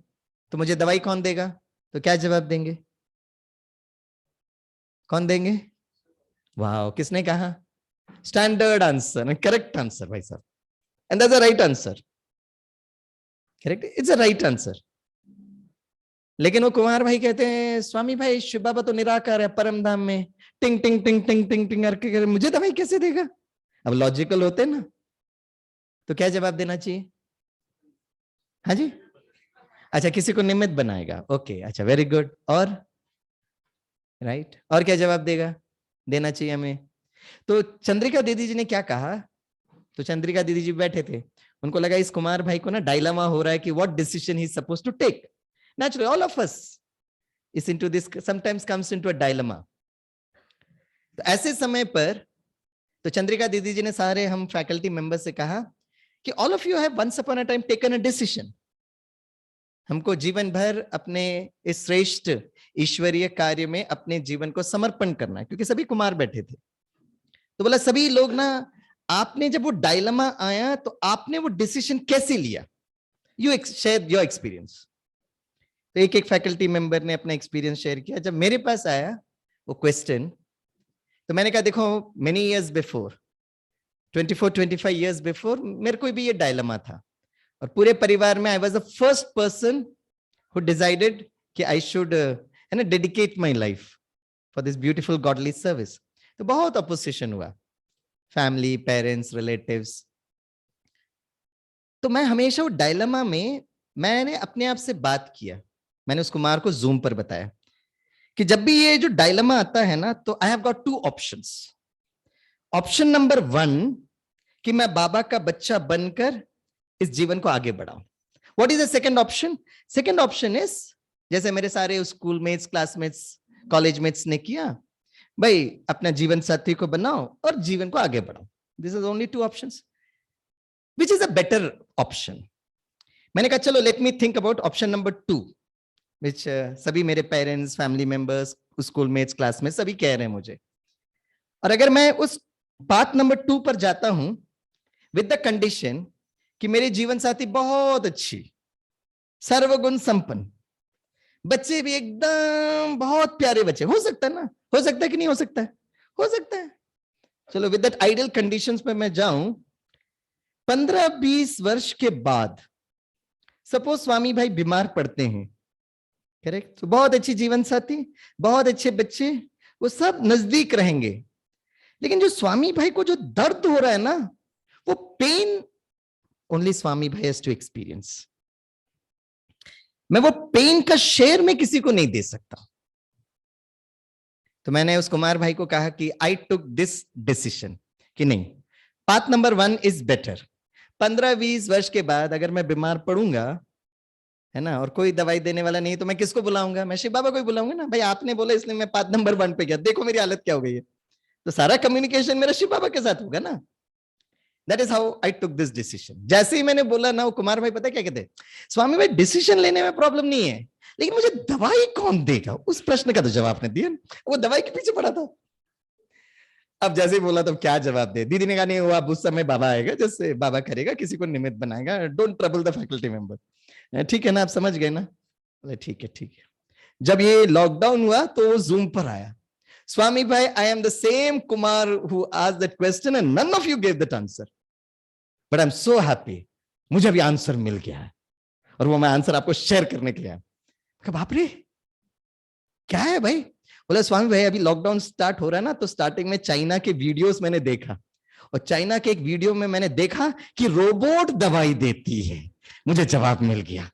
तो मुझे दवाई कौन देगा, तो क्या जवाब देंगे? कौन देंगे? वाह, किसने कहा? स्टैंडर्ड आंसर, करेक्ट आंसर भाई साहब, and that's the right answer. Correct, it's a right answer. लेकिन वो कुमार भाई कहते हैं स्वामी भाई शिव बाबा तो निराकार है परम धाम में, टिंग टिंग टिंग टिंग टिंग टिंग करके मुझे दवाई कैसे देगा? अब लॉजिकल होते ना, तो क्या जवाब देना चाहिए? हाँ जी, अच्छा, किसी को निमित्त बनाएगा, ओके, अच्छा, वेरी गुड। और राइट, और क्या जवाब देगा, देना चाहिए हमें? तो चंद्रिका दीदी जी ने क्या कहा? तो चंद्रिका दीदी जी बैठे थे, उनको लगा इस कुमार भाई को ना डायलेमा हो रहा है कि what decision he is supposed to take. Naturally all of us is into this, sometimes comes into a dilemma. तो ऐसे समय पर तो चंद्रिका दीदी जी ने सारे हम फैकल्टी मेंबर से कहा कि all of you have once upon a time taken a decision. हमको जीवन भर अपने इस श्रेष्ठ ईश्वरीय कार्य में अपने जीवन को समर्पण करना है, क्योंकि सभी कुमार बैठे थे। तो बोला सभी लोग ना, आपने जब वो डायलेमा आया तो आपने वो डिसीजन कैसे लिया? You share your experience. तो एक एक फैकल्टी मेंबर ने अपना एक्सपीरियंस शेयर किया। जब मेरे पास आया वो क्वेश्चन, तो मैंने कहा देखो, many years before, 24-25 years before मेरे को भी ये डायलेमा था, और पूरे परिवार में I was the first person who decided कि I should dedicate my life for this beautiful godly service. तो बहुत अपोजिशन हुआ, फैमिली, पेरेंट्स, रिलेटिव्स। तो मैं हमेशा वो डायलेमा में मैंने अपने आप से बात किया। मैंने उस कुमार को जूम पर बताया कि जब भी ये जो डायलेमा आता है ना, तो I have got 2 options. Option number 1 कि मैं बाबा का बच्चा बनकर इस जीवन को आगे बढ़ाऊं। What is the second option? Second option is, जैसे मेरे सारे school mates, classmates, college mates ने किया, भाई अपना जीवन साथी को बनाओ और जीवन को आगे बढ़ाओ। This is only 2 options, which is a better option? मैंने कहा चलो let me think about option number 2, विच सभी मेरे parents, family members, school mates, classmates सभी कह रहे हैं मुझे। और अगर मैं उस पाथ नंबर 2 पर जाता हूं विद द कंडीशन कि मेरे जीवन साथी बहुत अच्छी, सर्वगुण संपन्न, बच्चे भी एकदम बहुत प्यारे बच्चे, हो सकता है ना? हो सकता है कि नहीं हो सकता है? हो सकता है। चलो विद दैट आइडियल कंडीशंस पे मैं जाऊं, 15-20 वर्ष के बाद सपोज स्वामी भाई बीमार पड़ते हैं, करेक्ट? तो बहुत अच्छी जीवन साथी, बहुत अच्छे बच्चे, वो सब नजदीक रहेंगे। लेकिन जो स्वामी भाई को जो दर्द हो रहा है ना, वो पेन ओनली स्वामी भाई हैज टू एक्सपीरियंस। मैं वो पेन का शेयर में किसी को नहीं दे सकता। तो मैंने उस कुमार भाई को कहा कि आई टुक दिस डिसीजन कि नहीं, पाथ नंबर 1 इज बेटर। 15-20 वर्ष के बाद अगर मैं बीमार पड़ूंगा, है ना, और कोई दवाई देने वाला नहीं, तो मैं किसको बुलाऊंगा? मैं शिव बाबा को ही बुलाऊंगा ना। भाई आपने बोला इसलिए मैं पाथ नंबर 1 पे गया, देखो मेरी हालत क्या हो गई है। तो सारा कम्युनिकेशन मेरा शिव बाबा के साथ होगा ना। That is how I took this decision. जैसे ही मैंने बोला ना, वो कुमार भाई पता क्या कहते? स्वामी भाई डिसीजन लेने में प्रॉब्लम नहीं है, लेकिन मुझे दवाई कौन देगा? उस प्रश्न का तो जवाब ने दिया, वो दवाई के पीछे पड़ा था। अब जैसे ही बोला तो क्या जवाब दे? दीदी ने कहा नहीं, वो अब उस समय बाबा आएगा, जैसे बाबा करेगा, किसी को निमित्त बनाएगा, don't trouble the faculty member. ठीक है ना, आप समझ गए ना? बोले ठीक है ठीक है। जब ये लॉकडाउन हुआ तो वो जूम पर आया, स्वामी भाई I am the same Kumar who asked that question and none of you gave that answer, but I am so happy, मुझे अभी आंसर मिल गया है, और वो मैं आंसर आपको शेयर करने के लिए आया। बाप रे, क्या है भाई? बोला स्वामी भाई अभी लॉकडाउन स्टार्ट हो रहा है ना, तो स्टार्टिंग में चाइना के वीडियोस मैंने देखा, और चाइना के एक वीडियो में मैंने देखा कि रोबोट दवाई देती है। मुझे जवाब मिल गया।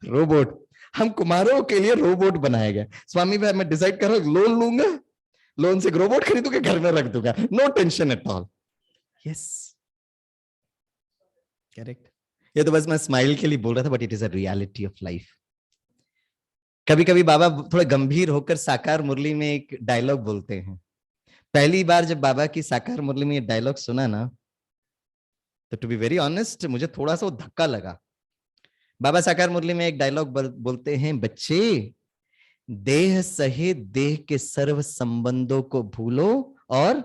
रोबोट, हम कुमारों के लिए रोबोट बनाया गया। स्वामी भाई मैं डिसाइड कर रहा हूं, लोन लूंगा, लोन से एक रोबोट खरीदूंगा, घर में रख दूंगा, no tension at all. Yes, correct. ये तो बस मैं स्माइल के लिए बोल रहा था, but it is a reality of life. कभी कभी बाबा थोड़ा गंभीर होकर साकार मुरली में एक डायलॉग बोलते हैं। पहली बार जब बाबा की साकार मुरली में ये डायलॉग सुना ना, तो टू बी वेरी ऑनेस्ट मुझे थोड़ा सा वो धक्का लगा। बाबा साकार मुरली में एक डायलॉग बोलते हैं, बच्चे देह सहित देह के सर्व संबंधों को भूलो और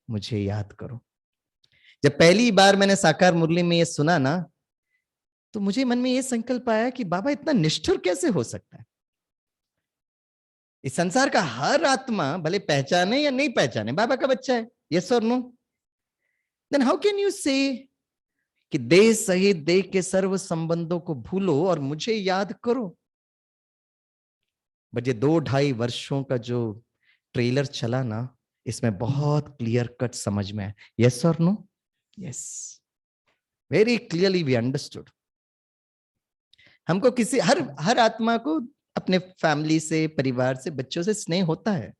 मुझे याद करो। जब पहली बार मैंने साकार मुरली में ये सुना ना, तो मुझे मन में ये संकल्प आया कि बाबा इतना निष्ठुर कैसे हो सकता है। इस संसार का हर आत्मा भले पहचाने या नहीं पहचाने बाबा का बच्चा है, यस और no, then how can you say कि देह सहित देह के सर्व संबंधों को भूलो और मुझे याद करो। बट ये 2-2.5 वर्षों का जो ट्रेलर चला ना, इसमें बहुत क्लियर कट समझ में आया, यस और no, yes, very clearly we understood. हमको किसी हर आत्मा को अपने फैमिली से, परिवार से, बच्चों से स्नेह होता है,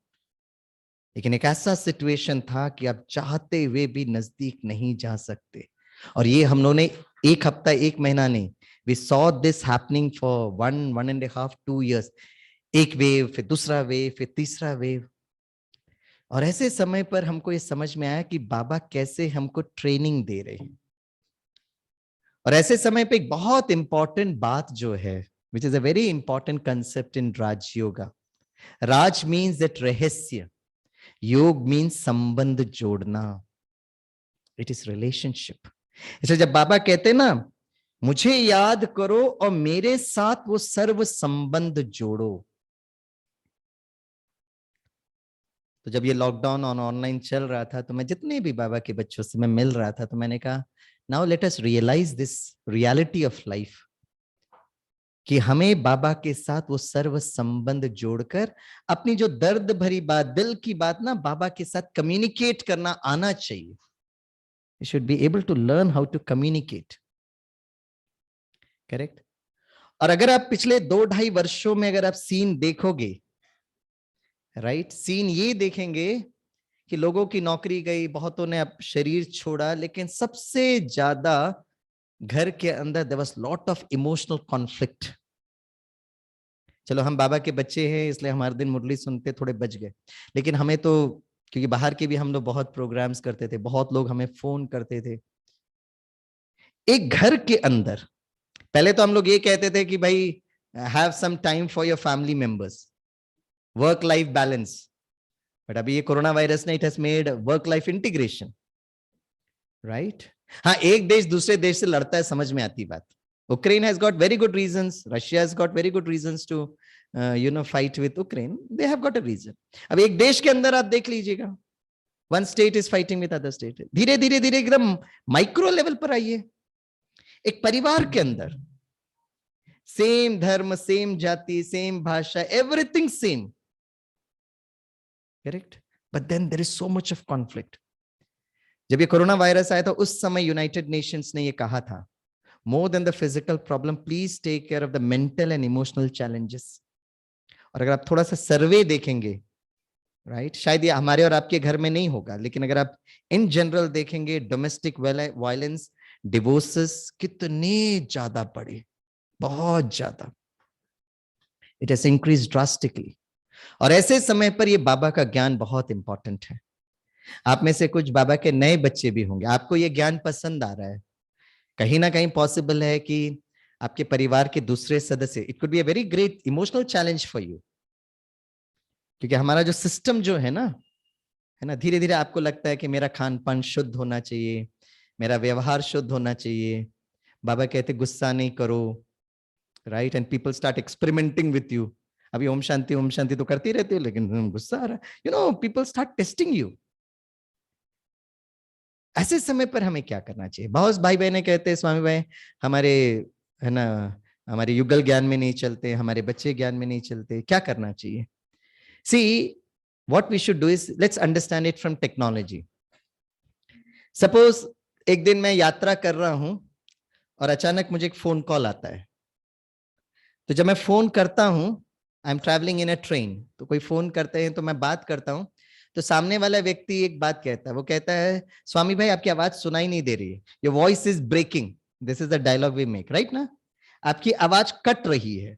लेकिन एक ऐसा सिचुएशन था कि आप चाहते हुए भी नजदीक नहीं जा सकते। और ये हम लोगों ने 1 हफ्ता 1 महीना नहीं, we saw this happening for 1.5 2 years। एक वेव, फिर दूसरा वेव, फिर तीसरा वेव। और ऐसे समय पर हमको ये समझ में आया कि बाबा कैसे हमको ट्रेनिंग दे रहे हैं। और ऐसे समय पे एक बहुत इंपॉर्टेंट बात जो है, which is a very important concept in Raj yoga. Raj means that रहस्य, योग मीन्स संबंध जोड़ना, इट इज रिलेशनशिप। इसलिए जब बाबा कहते हैं ना मुझे याद करो और मेरे साथ वो सर्व संबंध जोड़ो, तो जब ये लॉकडाउन और ऑनलाइन चल रहा था, तो मैं जितने भी बाबा के बच्चों से मैं मिल रहा था, तो मैंने कहा now let us realise this reality of life, कि हमें बाबा के साथ वो सर्व संबंध जोड़कर अपनी जो दर्द भरी बात, दिल की बात ना बाबा के साथ कम्युनिकेट करना आना चाहिए। You should be able to learn how to communicate. Correct. और अगर आप पिछले 2-2.5 वर्षों में अगर आप सीन देखोगे, राइट, सीन ये देखेंगे कि लोगों की नौकरी गई, बहुतों ने अब शरीर छोड़ा, लेकिन सबसे ज्यादा घर के अंदर there was lot of emotional conflict. चलो हम बाबा के बच्चे हैं इसलिए हमारे दिन मुरली सुनते थोड़े बच गए, लेकिन हमें तो, क्योंकि बाहर के भी हम लोग बहुत प्रोग्राम्स करते थे, बहुत लोग हमें फोन करते थे। एक घर के अंदर पहले तो हम लोग ये कहते थे कि भाई have some time for your family members, work life balance. But अभी ये कोरोना वायरस ने it has made work life integration, right. हाँ, एक देश दूसरे देश से लड़ता है, समझ में आती बात। Ukraine has got very good reasons, Russia has got very good reasons to fight with Ukraine. They have got a reason. अब एक देश के अंदर आप देख लीजिएगा, one state is fighting with other state. धीरे धीरे धीरे एकदम माइक्रो लेवल पर आइए, एक परिवार के अंदर सेम धर्म, सेम जाति, सेम भाषा, everything same, correct, but then there is so much of conflict. जब ये कोरोना वायरस आया था उस समय यूनाइटेड नेशंस ने ये कहा था, more than the physical problem, please take care of the mental and emotional challenges. और अगर आप थोड़ा सा सर्वे देखेंगे, राइट, शायद ये हमारे और आपके घर में नहीं होगा, लेकिन अगर आप इन जनरल देखेंगे, डोमेस्टिक वायलेंस, डिवोर्सेस कितने ज्यादा बढ़े, बहुत ज्यादा, इट हैज इंक्रीज ड्रास्टिकली। और ऐसे समय पर ये बाबा का ज्ञान बहुत इंपॉर्टेंट है। आप में से कुछ बाबा के नए बच्चे भी होंगे, आपको ये ज्ञान पसंद आ रहा है। कहीं ना कहीं पॉसिबल है कि आपके परिवार के दूसरे सदस्य, it could be a very great emotional challenge for you, क्योंकि हमारा जो सिस्टम जो है ना, धीरे धीरे आपको लगता है कि मेरा खान पान शुद्ध होना चाहिए, मेरा व्यवहार शुद्ध होना चाहिए। बाबा कहते गुस्सा नहीं करो, right, and people start experimenting with you. अभी ओम शांति तो करती रहती हो, लेकिन गुस्सा आ रहा है, पीपल स्टार्ट टेस्टिंग यू। ऐसे समय पर हमें क्या करना चाहिए? बहुत भाई बहने कहते हैं स्वामी भाई हमारे, है ना, हमारे युगल ज्ञान में नहीं चलते, हमारे बच्चे ज्ञान में नहीं चलते, क्या करना चाहिए? See what we should do is let's understand it from technology. Suppose एक दिन मैं यात्रा कर रहा हूं और अचानक मुझे एक फोन कॉल आता है। तो जब मैं फोन करता हूं, I am travelling in a train, तो कोई फोन करते हैं तो मैं बात करता हूं, तो सामने वाला व्यक्ति एक बात कहता है, वो कहता है स्वामी भाई आपकी आवाज सुनाई नहीं दे रही है, your voice is breaking, this is the dialogue we make, right ना, आपकी आवाज कट रही है,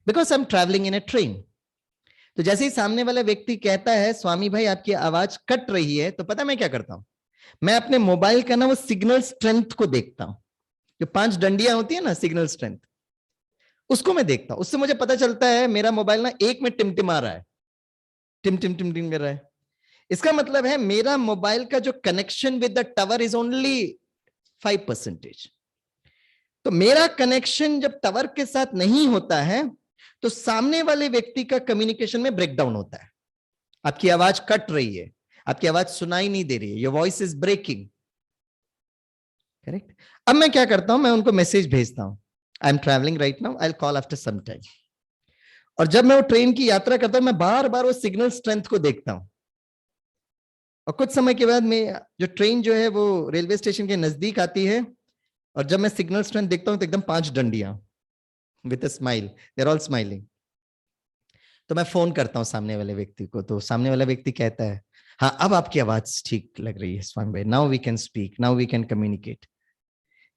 because I am travelling in a train. तो जैसे ही सामने वाला व्यक्ति कहता है स्वामी भाई आपकी आवाज कट रही है, तो पता मैं क्या करता हूं, मैं अपने मोबाइल का ना वो सिग्नल स्ट्रेंथ को देखता हूं, जो 5 डंडियां होती है ना सिग्नल स्ट्रेंथ, उसको मैं देखता हूं, उससे मुझे पता चलता है मेरा मोबाइल ना 1 में टिमटिमा रहा है, टिम टिम टिम टिम कर रहा है। इसका मतलब है मेरा मोबाइल का जो connection with the tower is only 5%। तो मेरा कनेक्शन जब टावर के साथ नहीं होता है तो सामने वाले व्यक्ति का कम्युनिकेशन में ब्रेकडाउन होता है। आपकी आवाज कट रही है, आपकी आवाज सुनाई नहीं दे रही है, your voice is breaking. Correct. अब मैं क्या करता हूं, मैं उनको मैसेज भेजता हूं, I am travelling right now, I will call after some time. और जब मैं वो ट्रेन की यात्रा करता हूं मैं बार बार वो सिग्नल स्ट्रेंथ को देखता हूं। और कुछ समय के बाद में जो ट्रेन जो है वो रेलवे स्टेशन के नजदीक आती है, और जब मैं सिग्नल स्ट्रेंथ देखता हूं तो एकदम 5 डंडियां with a smile, they are all smiling. तो मैं फोन करता हूं सामने वाले व्यक्ति को, तो सामने वाला व्यक्ति कहता है हाँ अब आपकी आवाज ठीक लग रही है स्वामी भाई, now we can speak, now we can communicate.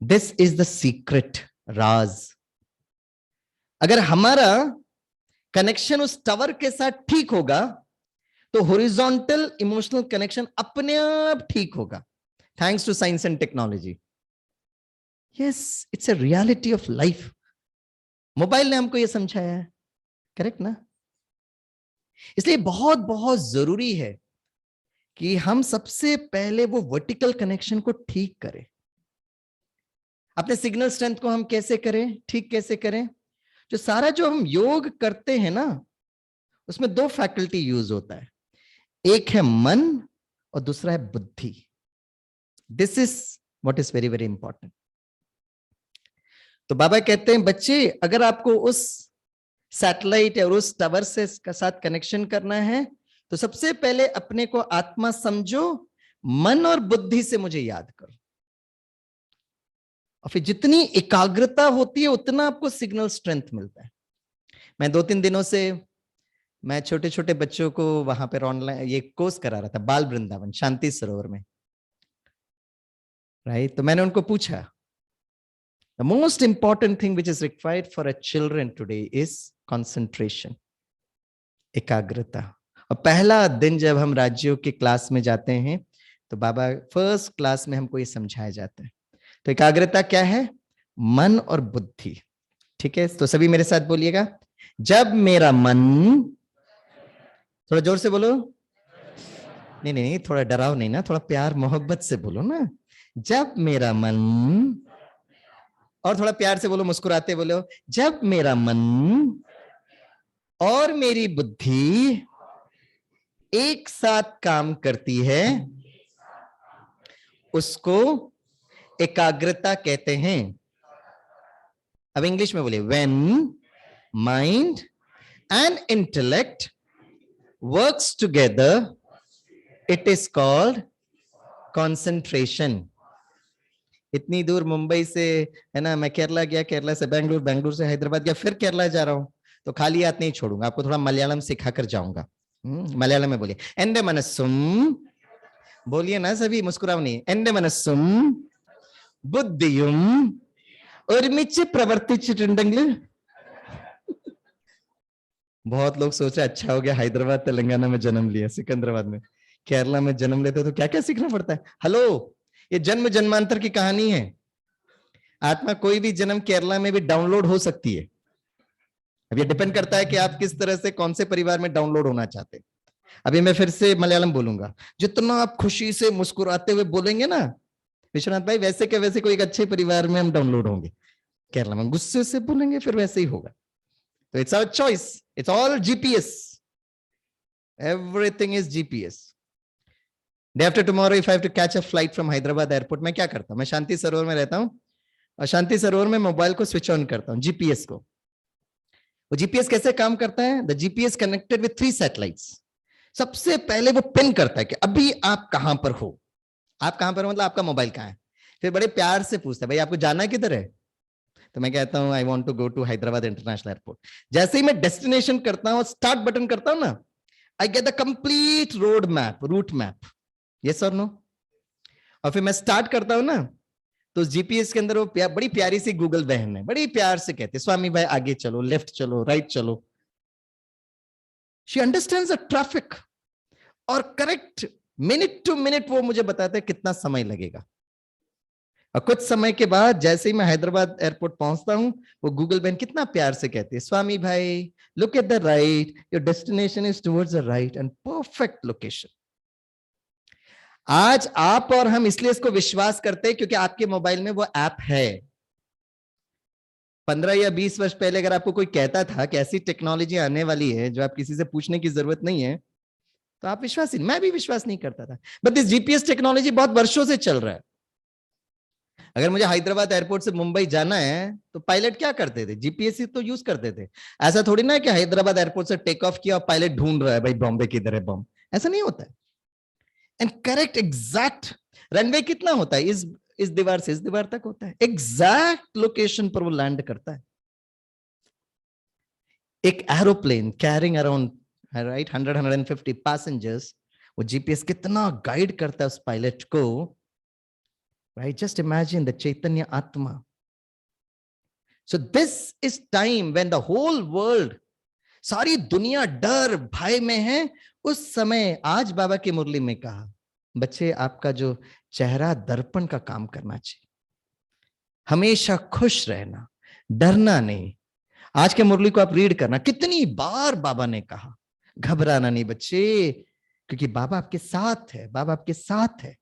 This is the secret, राज। अगर हमारा कनेक्शन उस टावर के साथ ठीक होगा तो हॉरिजॉन्टल इमोशनल कनेक्शन अपने आप ठीक होगा, thanks to science and technology. Yes, it's a reality of life. Mobile ने हमको यह समझाया है, करेक्ट ना? इसलिए बहुत बहुत जरूरी है कि हम सबसे पहले वो वर्टिकल कनेक्शन को ठीक करें। अपने सिग्नल स्ट्रेंथ को हम कैसे करें, ठीक कैसे करें? जो सारा जो हम योग करते हैं ना, उसमें 2 फैकल्टी यूज होता है, एक है मन और दूसरा है बुद्धि। This is what is very very important. तो बाबा कहते हैं बच्चे, अगर आपको उस सैटेलाइट और उस टावर से का साथ कनेक्शन करना है तो सबसे पहले अपने को आत्मा समझो, मन और बुद्धि से मुझे याद करो। और फिर जितनी एकाग्रता होती है उतना आपको सिग्नल स्ट्रेंथ मिलता है। मैं 2-3 दिनों से मैं छोटे छोटे बच्चों को वहां पर ऑनलाइन ये कोर्स करा रहा था, बाल वृंदावन शांति सरोवर में, राइट? तो मैंने उनको पूछा, the most important thing which is required for a children today is concentration, एकाग्रता। और पहला दिन जब हम राज्यों के क्लास में जाते हैं तो बाबा फर्स्ट क्लास में हमको ये समझाया जाता है। तो एकाग्रता क्या है? मन और बुद्धि। ठीक है, तो सभी मेरे साथ बोलिएगा, जब मेरा मन, थोड़ा जोर से बोलो, नहीं नहीं थोड़ा डराओ नहीं ना, थोड़ा प्यार मोहब्बत से बोलो ना। जब मेरा मन, और थोड़ा प्यार से बोलो, मुस्कुराते बोलो, जब मेरा मन और मेरी बुद्धि एक साथ काम करती है उसको एकाग्रता कहते हैं। अब इंग्लिश में बोलिए, when mind and intellect works together it is called concentration. इतनी दूर मुंबई से है ना, मैं केरला गया, केरला से बेंगलुरु, बेंगलुरु से हैदराबाद गया, फिर केरला जा रहा हूं, तो खाली हाथ नहीं छोड़ूंगा, आपको थोड़ा मलयालम सिखाकर जाऊंगा। मलयालम में बोलिए, एंडे मनस्सुम, बोलिए ना सभी, मुस्कुराओ नहीं, एंडे मनस्सुम बुद्धियुम ഒരുമിച്ച് പ്രവർത്തിച്ചിട്ടുണ്ടെങ്കിൽ। बहुत लोग सोच रहे अच्छा हो गया हैदराबाद तेलंगाना में जन्म लिया, सिकंदराबाद में, केरला में जन्म लेते तो क्या क्या सीखना पड़ता है। हेलो, ये जन्म जन्मांतर की कहानी है। आत्मा कोई भी जन्म केरला में भी डाउनलोड हो सकती है। अब ये डिपेंड करता है कि आप किस तरह से, कौन से परिवार में डाउनलोड होना चाहते हैं। अभी मैं फिर से मलयालम बोलूंगा, जितना आप खुशी से मुस्कुराते हुए बोलेंगे ना विश्वनाथ भाई, वैसे के वैसे कोई एक अच्छे परिवार में हम डाउनलोड होंगे। केरला में गुस्से से बोलेंगे फिर वैसे ही होगा। तो it's our choice, it's all GPS, everything is GPS. Day after tomorrow if I have to catch a flight from Hyderabad airport, मैं क्या करता हूं, मैं शांति सरोवर में रहता हूं, और शांति सरोवर में मोबाइल को स्विच ऑन करता हूं, जीपीएस को। वो जीपीएस कैसे काम करता है? The GPS connected with 3 satellites. सबसे पहले वो पिन करता है कि अभी आप कहां पर हो। आप कहां पर, मतलब आपका मोबाइल कहां है। फिर बड़े प्यार से पूछता है, भाई आपको जाना किधर है? तो मैं कहता हूं I want to go to Hyderabad international airport. जैसे ही मैं डेस्टिनेशन करता हूं, स्टार्ट बटन करता हूं ना, I get the complete road map, route map, yes और नो। और फिर मैं स्टार्ट करता हूं ना, तो जीपीएस के अंदर वो बड़ी प्यारी सी गूगल बहन है, बड़ी प्यार से कहते हैं, स्वामी भाई आगे चलो, लेफ्ट चलो, राइट चलो। शी अंडरस्टैंड्स द ट्रैफिक, और करेक्ट मिनट टू मिनट वो मुझे बताते हैं कितना समय लगेगा। और कुछ समय के बाद जैसे ही मैं हैदराबाद एयरपोर्ट पहुंचता हूं, वो गूगल बहन कितना प्यार से कहती है, स्वामी भाई look at the right, your destination is towards the right and perfect location. आज आप और हम इसलिए इसको विश्वास करते हैं क्योंकि आपके मोबाइल में वो ऐप है। 15 या 20 वर्ष पहले अगर आपको कोई कहता था कि ऐसी टेक्नोलॉजी आने वाली है जो आप किसी से पूछने की जरूरत नहीं है, तो आप विश्वास ही, मैं भी विश्वास नहीं करता था। बट दिस जीपीएस टेक्नोलॉजी बहुत वर्षों से चल रहा है। अगर मुझे हैदराबाद एयरपोर्ट से मुंबई जाना है तो पायलट क्या करते थे, जीपीएस ही तो यूज करते थे। ऐसा थोड़ी ना है कि हैदराबाद एयरपोर्ट से टेक ऑफ किया और पायलट ढूंढ रहा है भाई बॉम्बे किधर है बॉम्ब, ऐसा नहीं होता है। एंड करेक्ट एग्जैक्ट रनवे कितना होता है, इस दीवार से इस दीवार तक होता है, एग्जैक्ट लोकेशन पर वो लैंड करता है। एक aeroplane carrying around right 100-150 passengers, वो जीपीएस कितना गाइड करता है उस पायलट को, राइट? जस्ट इमेजिन द चैतन्य आत्मा। So this is time when the whole world, सारी दुनिया डर भय में है। उस समय आज बाबा की मुरली में कहा, बच्चे आपका जो चेहरा दर्पण का काम करना चाहिए, हमेशा खुश रहना, डरना नहीं। आज के मुरली को आप रीड करना, कितनी बार बाबा ने कहा घबराना नहीं बच्चे, क्योंकि बाबा आपके साथ है, बाबा आपके साथ है।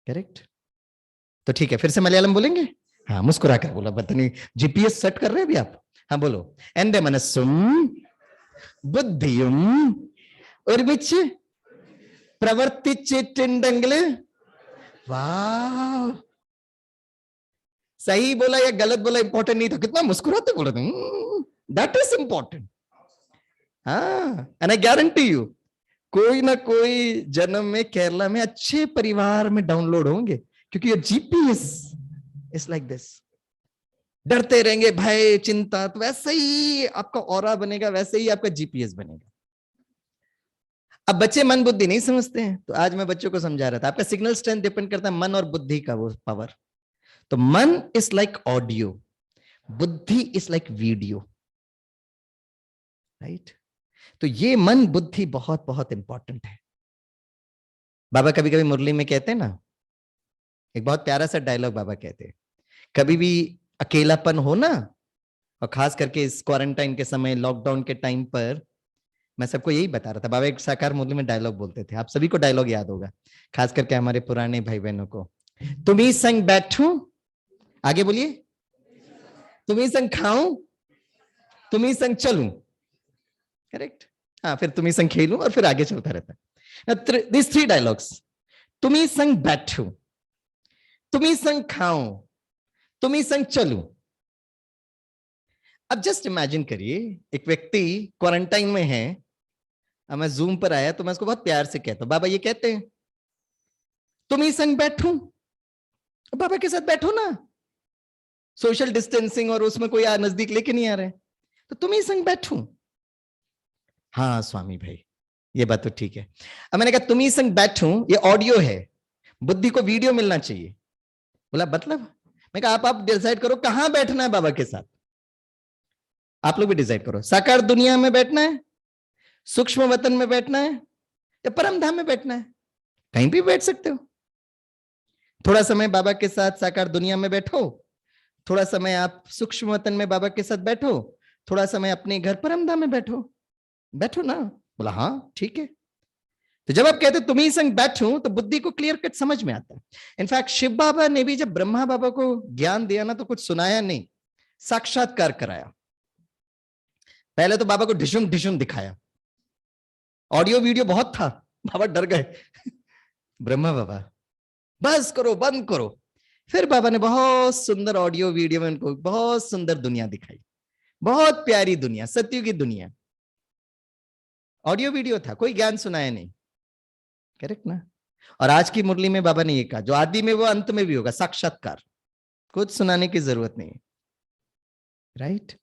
करेक्ट? तो ठीक है, फिर से मलयालम बोलेंगे? हाँ, मुस्कुरा कर बोला, पता नहीं जीपीएस सेट कर रहे हैं अभी आप। हाँ बोलो, एंडे मनस्सुम बुद्धियुम ഒരുമിച്ച് प्रवर्तिचिट्टिंडंगल। वाह, सही बोला या गलत बोला इंपॉर्टेंट नहीं था, कितना मुस्कुराते बोल रहे थे, दैट इज इंपॉर्टेंट। हाँ, एंड आई गारंटी यू कोई ना कोई जन्म में केरला में अच्छे परिवार में डाउनलोड होंगे, क्योंकि ये जीपीएस इज लाइक दिस। डरते रहेंगे, भय चिंता, तो वैसे ही आपका ऑरा बनेगा, वैसे ही आपका जीपीएस बनेगा। अब बच्चे मन बुद्धि नहीं समझते हैं, तो आज मैं बच्चों को समझा रहा था, आपका सिग्नल स्ट्रेंथ डिपेंड करता है मन और बुद्धि का वो पावर। तो मन इज लाइक ऑडियो, बुद्धि इज लाइक वीडियो, राइट? तो ये मन बुद्धि बहुत बहुत इंपॉर्टेंट है। बाबा कभी कभी मुरली में कहते हैं ना, एक बहुत प्यारा सा डायलॉग बाबा कहते हैं, कभी भी अकेलापन हो ना, और खास करके इस क्वारंटाइन के समय, लॉकडाउन के टाइम पर, मैं सबको यही बता रहा था, बाबा एक साकार मुरली में डायलॉग बोलते थे, आप सभी को डायलॉग याद होगा, खास करके हमारे पुराने भाई बहनों को। तुम्ही संग बैठूं, आगे बोलिए, तुम्ही संग खाऊं, तुम्ही संग चलूं, करेक्ट? हाँ, फिर तुम्ही संग खेलूं, और फिर आगे चलता रहता है। दिस 3 डायलॉग्स, तुम्ही संग बैठूं, तुम्ही संग खाऊं, तुम्ही संग चलूं। अब जस्ट इमेजिन करिए, एक व्यक्ति क्वारंटाइन में है, अब मैं जूम पर आया तो मैं उसको बहुत प्यार से कहता हूं, बाबा ये कहते हैं तुम्ही संग बैठूं, बाबा के साथ बैठो ना, सोशल डिस्टेंसिंग और उसमें कोई नजदीक लेके नहीं आ रहे, तो तुम्ही संग बैठूं। हाँ स्वामी भाई, ये बात तो ठीक है। अब मैंने कहा तुम्ही संग बैठूं, ये ऑडियो है, बुद्धि को वीडियो मिलना चाहिए। बोला मतलब? मैं कहा आप डिसाइड करो कहां बैठना है बाबा के साथ, आप लोग भी डिसाइड करो, साकार दुनिया में बैठना है, सूक्ष्म वतन में बैठना है, या परम धाम में बैठना है, कहीं भी बैठ सकते हो। थोड़ा समय बाबा के साथ साकार दुनिया में बैठो, थोड़ा समय आप सूक्ष्म वतन में बाबा के साथ बैठो, थोड़ा समय अपने घर परम धाम में बैठो, बैठो ना। बोला हाँ ठीक है। तो जब आप कहते तुम्ही संग बैठूं, तो बुद्धि को क्लियर कट समझ में आता है। इनफैक्ट शिव बाबा ने भी जब ब्रह्मा बाबा को ज्ञान दिया ना, तो कुछ सुनाया नहीं, साक्षात्कार कराया। पहले तो बाबा को ढिशुम ढिशुम दिखाया, ऑडियो वीडियो बहुत था, बाबा डर गए ब्रह्मा बाबा बस करो, बंद करो। फिर बाबा ने बहुत सुंदर ऑडियो वीडियो में उनको बहुत सुंदर दुनिया दिखाई, बहुत प्यारी दुनिया, सत्युग की दुनिया। ऑडियो वीडियो था, कोई ज्ञान सुनाया नहीं, करेक्ट ना? और आज की मुरली में बाबा ने ये कहा, जो आदि में वो अंत में भी होगा, साक्षात्कार, कुछ सुनाने की जरूरत नहीं है, राइट?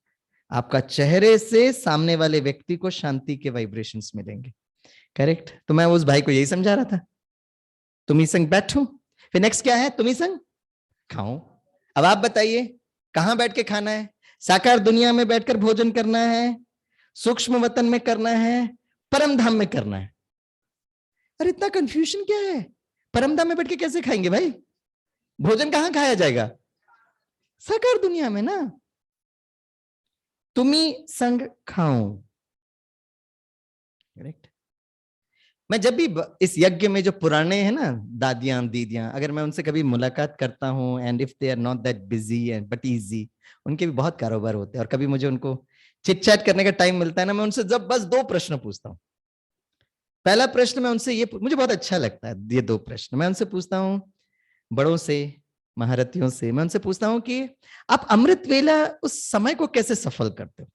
आपका चेहरे से सामने वाले व्यक्ति को शांति के वाइब्रेशंस मिलेंगे, करेक्ट? तो मैं उस भाई को यही समझा रहा था, तुम्ही संग बैठूं, फिर नेक्स्ट क्या है, तुम्ही संग खाऊं। अब आप बताइए कहां बैठ के खाना है, साकार दुनिया में बैठकर भोजन करना है, सूक्ष्म वतन में करना है, परम धाम में करना है? अरे इतना कंफ्यूजन क्या है, परम धाम में बैठ के कैसे खाएंगे भाई? भोजन कहाँ खाया जाएगा? साकार दुनिया में ना। तुम्ही संग खाओ। करेक्ट। मैं जब भी इस यज्ञ में जो पुराने हैं ना दादियां दीदियां, अगर मैं उनसे कभी मुलाकात करता हूं, and if they are not that busy and but easy, उनके भी बहुत कारोबार होते हैं, और कभी मुझे उनको चिट चैट करने का टाइम मिलता है ना, मैं उनसे जब बस 2 प्रश्न पूछता हूं। पहला प्रश्न मैं उनसे ये, मुझे बहुत अच्छा लगता है ये 2 प्रश्न मैं उनसे पूछता हूं, बड़ों से, महारथियों से। मैं उनसे पूछता हूं कि आप अमृत वेला उस समय को कैसे सफल करते हो,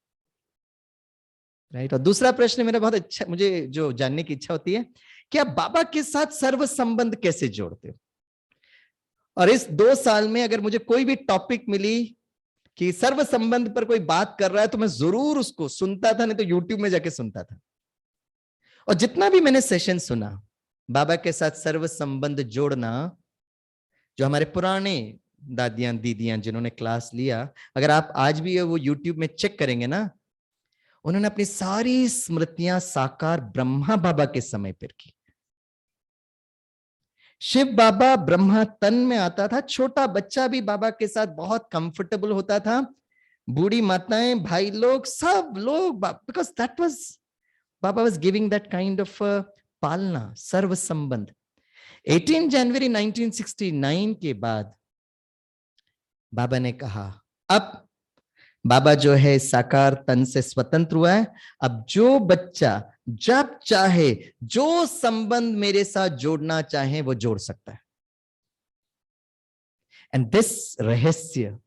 राइट। और दूसरा प्रश्न मेरा बहुत अच्छा, मुझे जो जानने की इच्छा होती है कि आप बाबा के साथ सर्व संबंध कैसे जोड़ते हो। और इस 2 साल में अगर मुझे कोई भी टॉपिक मिली कि सर्व संबंध पर कोई बात कर रहा है, तो मैं जरूर उसको सुनता था, नहीं तो यूट्यूब में जाके सुनता था। और जितना भी मैंने सेशन सुना बाबा के साथ सर्व संबंध जोड़ना, जो हमारे पुराने दादियां दीदियां जिन्होंने क्लास लिया, अगर आप आज भी वो यूट्यूब में चेक करेंगे ना, उन्होंने अपनी सारी स्मृतियां साकार ब्रह्मा बाबा के समय पर की। शिव बाबा ब्रह्मा तन में आता था, छोटा बच्चा भी बाबा के साथ बहुत कंफर्टेबल होता था, बूढ़ी माताएं, भाई लोग, सब लोग, because that was, Baba was giving that kind of पालना, सर्व संबंध। 18 जनवरी 1969 के बाद बाबा ने कहा, अब बाबा जो है साकार तन से स्वतंत्र हुआ है, अब जो बच्चा जब चाहे जो संबंध मेरे साथ जोड़ना चाहे वो जोड़ सकता है। एंड दिस रहस्य,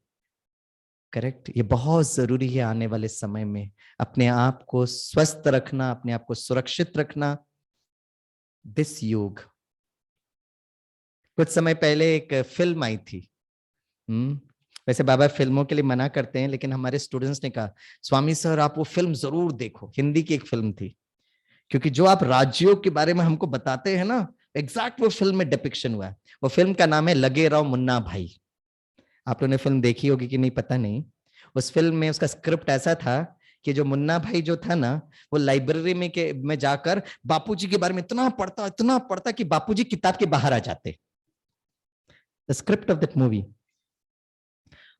करेक्ट, ये बहुत जरूरी है आने वाले समय में, अपने आप को स्वस्थ रखना, अपने आप को सुरक्षित रखना। दिस योग, कुछ समय पहले एक फिल्म आई थी। वैसे बाबा फिल्मों के लिए मना करते हैं, लेकिन हमारे स्टूडेंट्स ने कहा, स्वामी सर आप वो फिल्म जरूर देखो, हिंदी की एक फिल्म थी, क्योंकि जो आप राजयोग के बारे में हमको बताते हैं ना, एग्जैक्ट वो फिल्म में डिपिक्शन हुआ है। वो फिल्म का नाम है लगे रहो मुन्ना भाई। आप लोगों ने फिल्म देखी होगी कि नहीं पता नहीं। उस फिल्म में उसका स्क्रिप्ट ऐसा था कि जो मुन्ना भाई जो था ना, वो लाइब्रेरी में जाकर बापूजी के बारे में इतना पढ़ता कि बापूजी किताब के बाहर आ जाते। The script of that movie.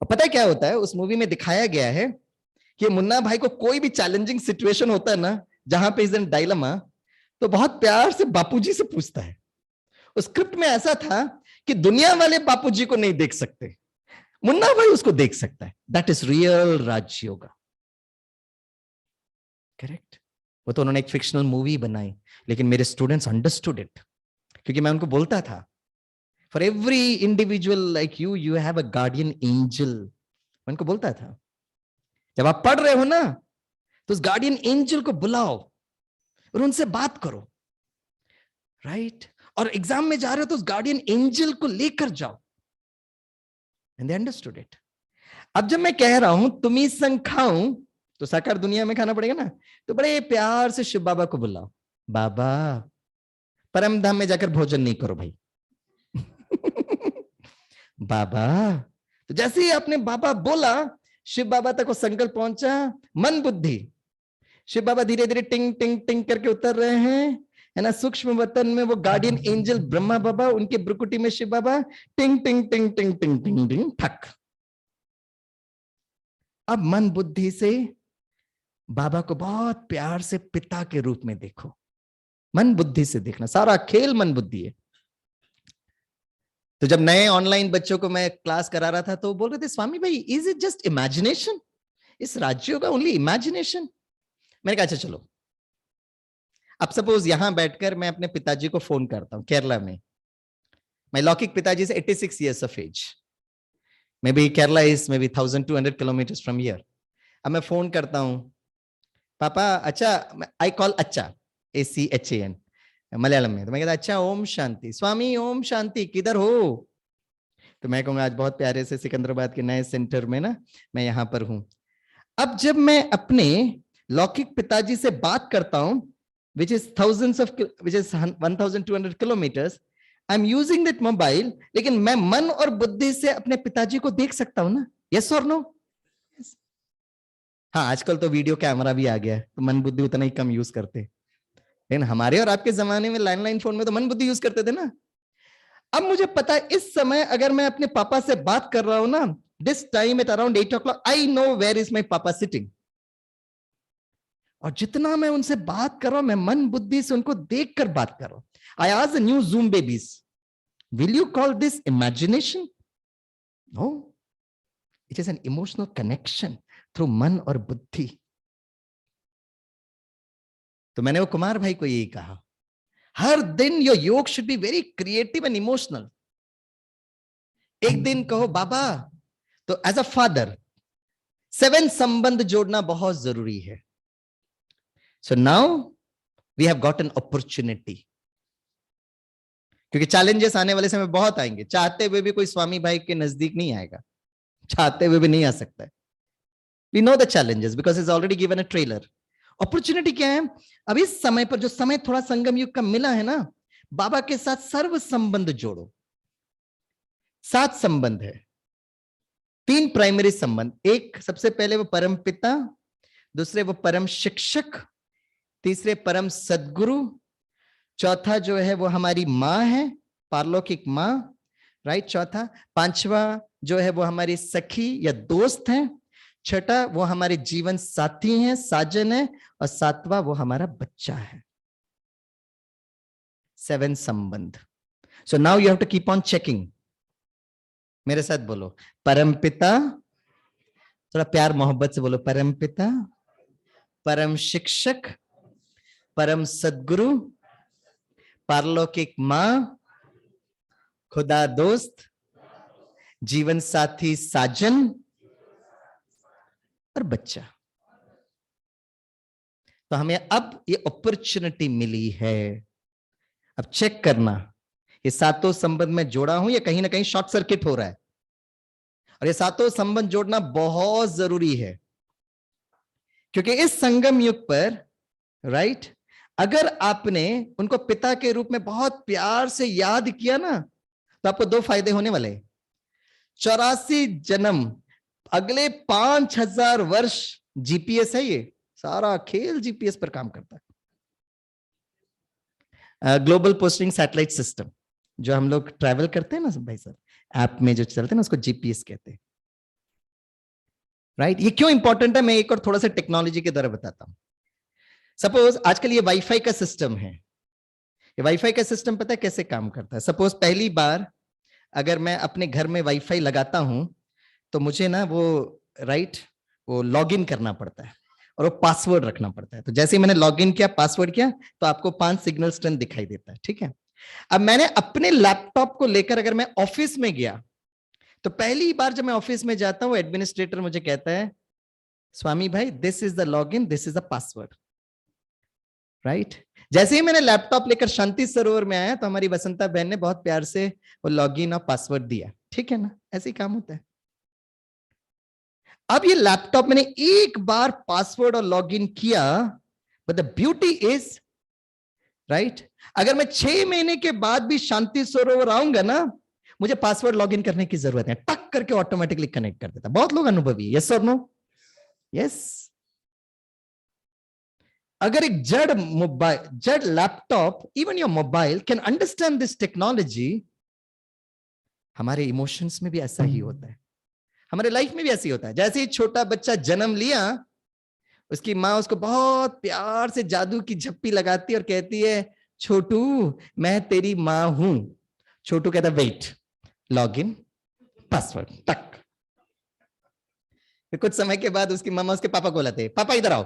और पता है क्या होता है, उस मूवी में दिखाया गया है कि मुन्ना भाई को कोई भी चैलेंजिंग सिचुएशन होता है ना, जहां पे इज इन डायलेमा, तो बहुत प्यार से बापूजी से पूछता है। उस स्क्रिप्ट में ऐसा था कि दुनिया वाले बापूजी को नहीं देख सकते, मुन्ना भाई उसको देख सकता है। That is real Rajyoga. Correct. वो तो उन्होंने एक फिक्शनल मूवी बनाई, लेकिन मेरे स्टूडेंट्स अंडरस्टूड इट, क्योंकि मैं उनको बोलता था, for every individual like you, you have a guardian angel. मैं उनको बोलता था, जब आप पढ़ रहे हो ना, तो उस गार्डियन एंजल को बुलाओ और उनसे बात करो, राइट। और एग्जाम में जा रहे हो तो उस गार्डियन एंजल को लेकर जाओ। And they understood it. अब जब मैं कह रहा हूं तुम्ही संग खाऊं, तो साकार दुनिया में खाना पड़ेगा ना, तो बड़े प्यार से शिव बाबा को बुलाओ, बाबा परम धाम में जाकर भोजन नहीं करो भाई। बाबा। तो जैसे ही आपने बाबा बोला, शिव बाबा तक वो संकल्प पहुंचा, मन बुद्धि। शिव बाबा धीरे धीरे टिंग टिंग टिंग करके उतर रहे हैं, है ना। सूक्ष्म वतन में वो गार्डियन एंजल ब्रह्मा बाबा, उनके ब्रुकुटी में शिव बाबा, टिंग टिंग टिंग टिंग टिंग टिंग टिंग ठक। अब मन बुद्धि से बाबा को बहुत प्यार से पिता के रूप में देखो। मन बुद्धि से देखना, सारा खेल मन बुद्धि है। तो जब नए ऑनलाइन बच्चों को मैं क्लास करा रहा था, तो बोल रहे थे, स्वामी भाई इज इट जस्ट इमेजिनेशन, इस राज्यों का ओनली इमेजिनेशन। मैंने कहा अच्छा चलो, अब सपोज यहां बैठकर मैं अपने पिताजी को फोन करता हूं केरला में। माय लौकिक पिताजी से 86 years of age, may be Kerala is may be 1200 kilometre from here. अब मैं फोन करता हूं, पापा अच्छा, आई कॉल अच्छा, ACHAN मलयालम में। तो मैं कहता अच्छा ओम शांति, स्वामी ओम शांति, किधर हो? तो मैं कहूंगा आज बहुत प्यारे से सिकंदराबाद के नए सेंटर में ना, मैं यहां पर हूं। अब जब मैं अपने लौकिक पिताजी से बात करता हूं, which is 1200 kilometers, I am using that mobile, लेकिन मैं मन और बुद्धि से अपने पिताजी को देख सकता हूं ना। यस और नो? हाँ, आजकल तो वीडियो कैमरा भी आ गया है, तो मन बुद्धि उतना ही कम यूज करते, लेकिन हमारे और आपके जमाने में लैंडलाइन फोन में तो मन बुद्धि यूज करते थे ना। अब मुझे पता है इस समय अगर मैं अपने पापा से बात कर रहा हूं ना, this time at around 8 o'clock, I know where is my papa sitting. और जितना मैं उनसे बात कर रहा हूं, मैं मन बुद्धि से उनको देखकर बात कर रहा हूं। I ask the new Zoom babies, will you call this imagination? No, it is an emotional connection through मन और बुद्धि। तो मैंने वो कुमार भाई को यही कहा, हर दिन योर योग should be very creative and emotional. एक दिन कहो बाबा, तो एज अ फादर 7 संबंध जोड़ना बहुत जरूरी है। So now we have got an opportunity, क्योंकि चैलेंजेस आने वाले समय बहुत आएंगे। चाहते हुए भी कोई स्वामी भाई के नजदीक नहीं आएगा, चाहते हुए भी नहीं आ सकता है। We know the challenges because is already given a trailer. Opportunity क्या है? अब इस समय पर जो समय थोड़ा संगम युग का मिला है ना, बाबा के साथ सर्व संबंध जोड़ो। 7 संबंध है, 3 प्राइमरी संबंध। एक सबसे पहले वो परम पिता, दूसरे वो परम शिक्षक, तीसरे परम सदगुरु, चौथा जो है वो हमारी माँ है, पारलौकिक माँ, राइट, चौथा। पांचवा जो है वो हमारी सखी या दोस्त है, छठा वो हमारे जीवन साथी हैं, साजन है, और सातवां वो हमारा बच्चा है। 7 संबंध। So now you have to keep on checking. मेरे साथ बोलो, परम पिता, थोड़ा प्यार मोहब्बत से बोलो, परम पिता, परम शिक्षक, परम सदगुरु, पारलौकिक माँ, खुदा दोस्त, जीवन साथी साजन, और बच्चा। तो हमें अब ये अपॉर्चुनिटी मिली है। अब चेक करना, ये 7 संबंध में जोड़ा हूं या कहीं ना कहीं शॉर्ट सर्किट हो रहा है। और ये 7 संबंध जोड़ना बहुत जरूरी है, क्योंकि इस संगम युग पर, राइट, अगर आपने उनको पिता के रूप में बहुत प्यार से याद किया ना, तो आपको 2 फायदे होने वाले। 84 जन्म, अगले 5000 वर्ष जीपीएस है, ये सारा खेल जीपीएस पर काम करता है। ग्लोबल पोस्टिंग सैटेलाइट सिस्टम, जो हम लोग ट्रैवल करते हैं ना भाई सर, ऐप में जो चलते हैं ना, उसको जीपीएस कहते हैं, राइट। ये क्यों इंपॉर्टेंट है, मैं एक और थोड़ा सा टेक्नोलॉजी के द्वारा बताता हूं। सपोज आजकल ये वाईफाई का सिस्टम है। ये वाईफाई का सिस्टम पता है कैसे काम करता है? सपोज पहली बार अगर मैं अपने घर में वाईफाई लगाता हूं, तो मुझे ना वो, राइट, वो लॉगिन करना पड़ता है और वो पासवर्ड रखना पड़ता है। तो जैसे ही मैंने लॉगिन किया, पासवर्ड किया, तो आपको 5 सिग्नल स्ट्रेंथ दिखाई देता है, ठीक है। अब मैंने अपने लैपटॉप को लेकर अगर मैं ऑफिस में गया, तो पहली बार जब मैं ऑफिस में जाता हूं, एडमिनिस्ट्रेटर मुझे कहता है, स्वामी भाई this is the login, this is the password, right. जैसे ही मैंने लैपटॉप लेकर शांति सरोवर में आया, तो हमारी वसंता बहन ने बहुत प्यार से वो लॉगिन और पासवर्ड दिया, ठीक है ना, ऐसे ही काम होता है। अब ये लैपटॉप मैंने एक बार पासवर्ड और लॉगिन किया, but the beauty is, right, अगर मैं 6 महीने के बाद भी शांति सरोवर आऊंगा ना, मुझे पासवर्ड लॉगिन करने की जरूरत है, टक करके ऑटोमेटिकली कनेक्ट कर देता। बहुत लोग अनुभवी, यस और नो? यस। अगर एक जड़ मोबाइल, जड़ laptop, even your mobile can understand this technology, हमारे इमोशंस में भी ऐसा ही होता है, हमारे लाइफ में भी ऐसे ही होता है। जैसे ही छोटा बच्चा जन्म लिया, उसकी माँ उसको बहुत प्यार से जादू की झप्पी लगाती है और कहती है, छोटू मैं तेरी माँ हूं। छोटू कहता वेट, लॉगिन, पासवर्ड, टक। फिर कुछ समय के बाद उसकी मामा उसके पापा को लाते हैं, पापा इधर आओ,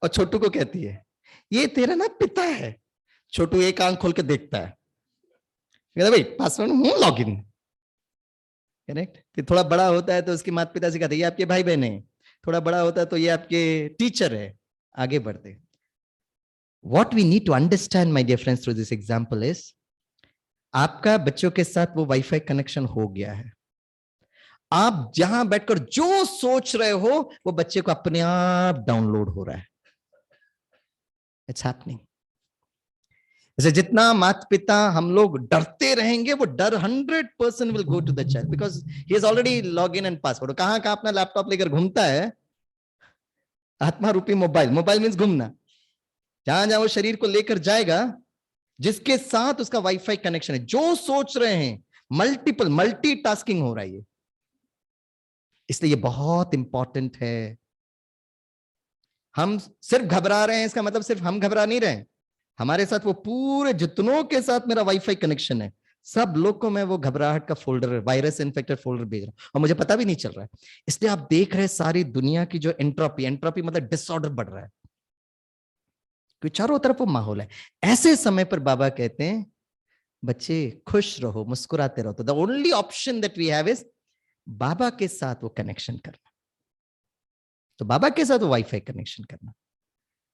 और छोटू को कहती है, ये तेरा ना पिता है। छोटू एक आंख खोल के देखता है, कहता वेट, पासवर्ड हूं, लॉगिन, करेक्ट। फिर थोड़ा बड़ा होता है तो उसके माता पिता से कहते हैं, ये आपके भाई बहन है। थोड़ा बड़ा होता है तो ये आपके टीचर है। आगे बढ़ते, what we need to understand my dear friends through this example is, आपका बच्चों के साथ वो वाईफाई कनेक्शन हो गया है। आप जहां बैठकर जो सोच रहे हो, वो बच्चे को अपने आप डाउनलोड हो रहा है। It's happening. जैसे जितना माता पिता हम लोग डरते रहेंगे, वो डर 100% will go to the child, because he is already log in and password. कहां कहां अपना लैपटॉप लेकर घूमता है, आत्मा रूपी मोबाइल, मोबाइल मीन्स घूमना, जहां जहां वो शरीर को लेकर जाएगा, जिसके साथ उसका वाईफाई कनेक्शन है, जो सोच रहे हैं, मल्टीटास्किंग हो रहा है ये। इसलिए ये बहुत इंपॉर्टेंट है। हम सिर्फ घबरा रहे हैं, इसका मतलब सिर्फ हम घबरा नहीं रहे हैं, हमारे साथ वो पूरे जितनों के साथ मेरा वाईफाई कनेक्शन है, सब लोग को मैं वो घबराहट का फोल्डर, वायरस इन्फेक्टेड फोल्डर भेज रहा हूं और मुझे पता भी नहीं चल रहा है। इसलिए आप देख रहे हैं सारी दुनिया की जो एंट्रोपी मतलब डिसऑर्डर बढ़ रहा है, क्योंकि चारों तरफ वो माहौल है। ऐसे समय पर बाबा कहते हैं बच्चे खुश रहो, मुस्कुराते रहो। तो the only option that we have is Baba के साथ वो कनेक्शन करना। तो बाबा के साथ वो वाईफाई कनेक्शन करना।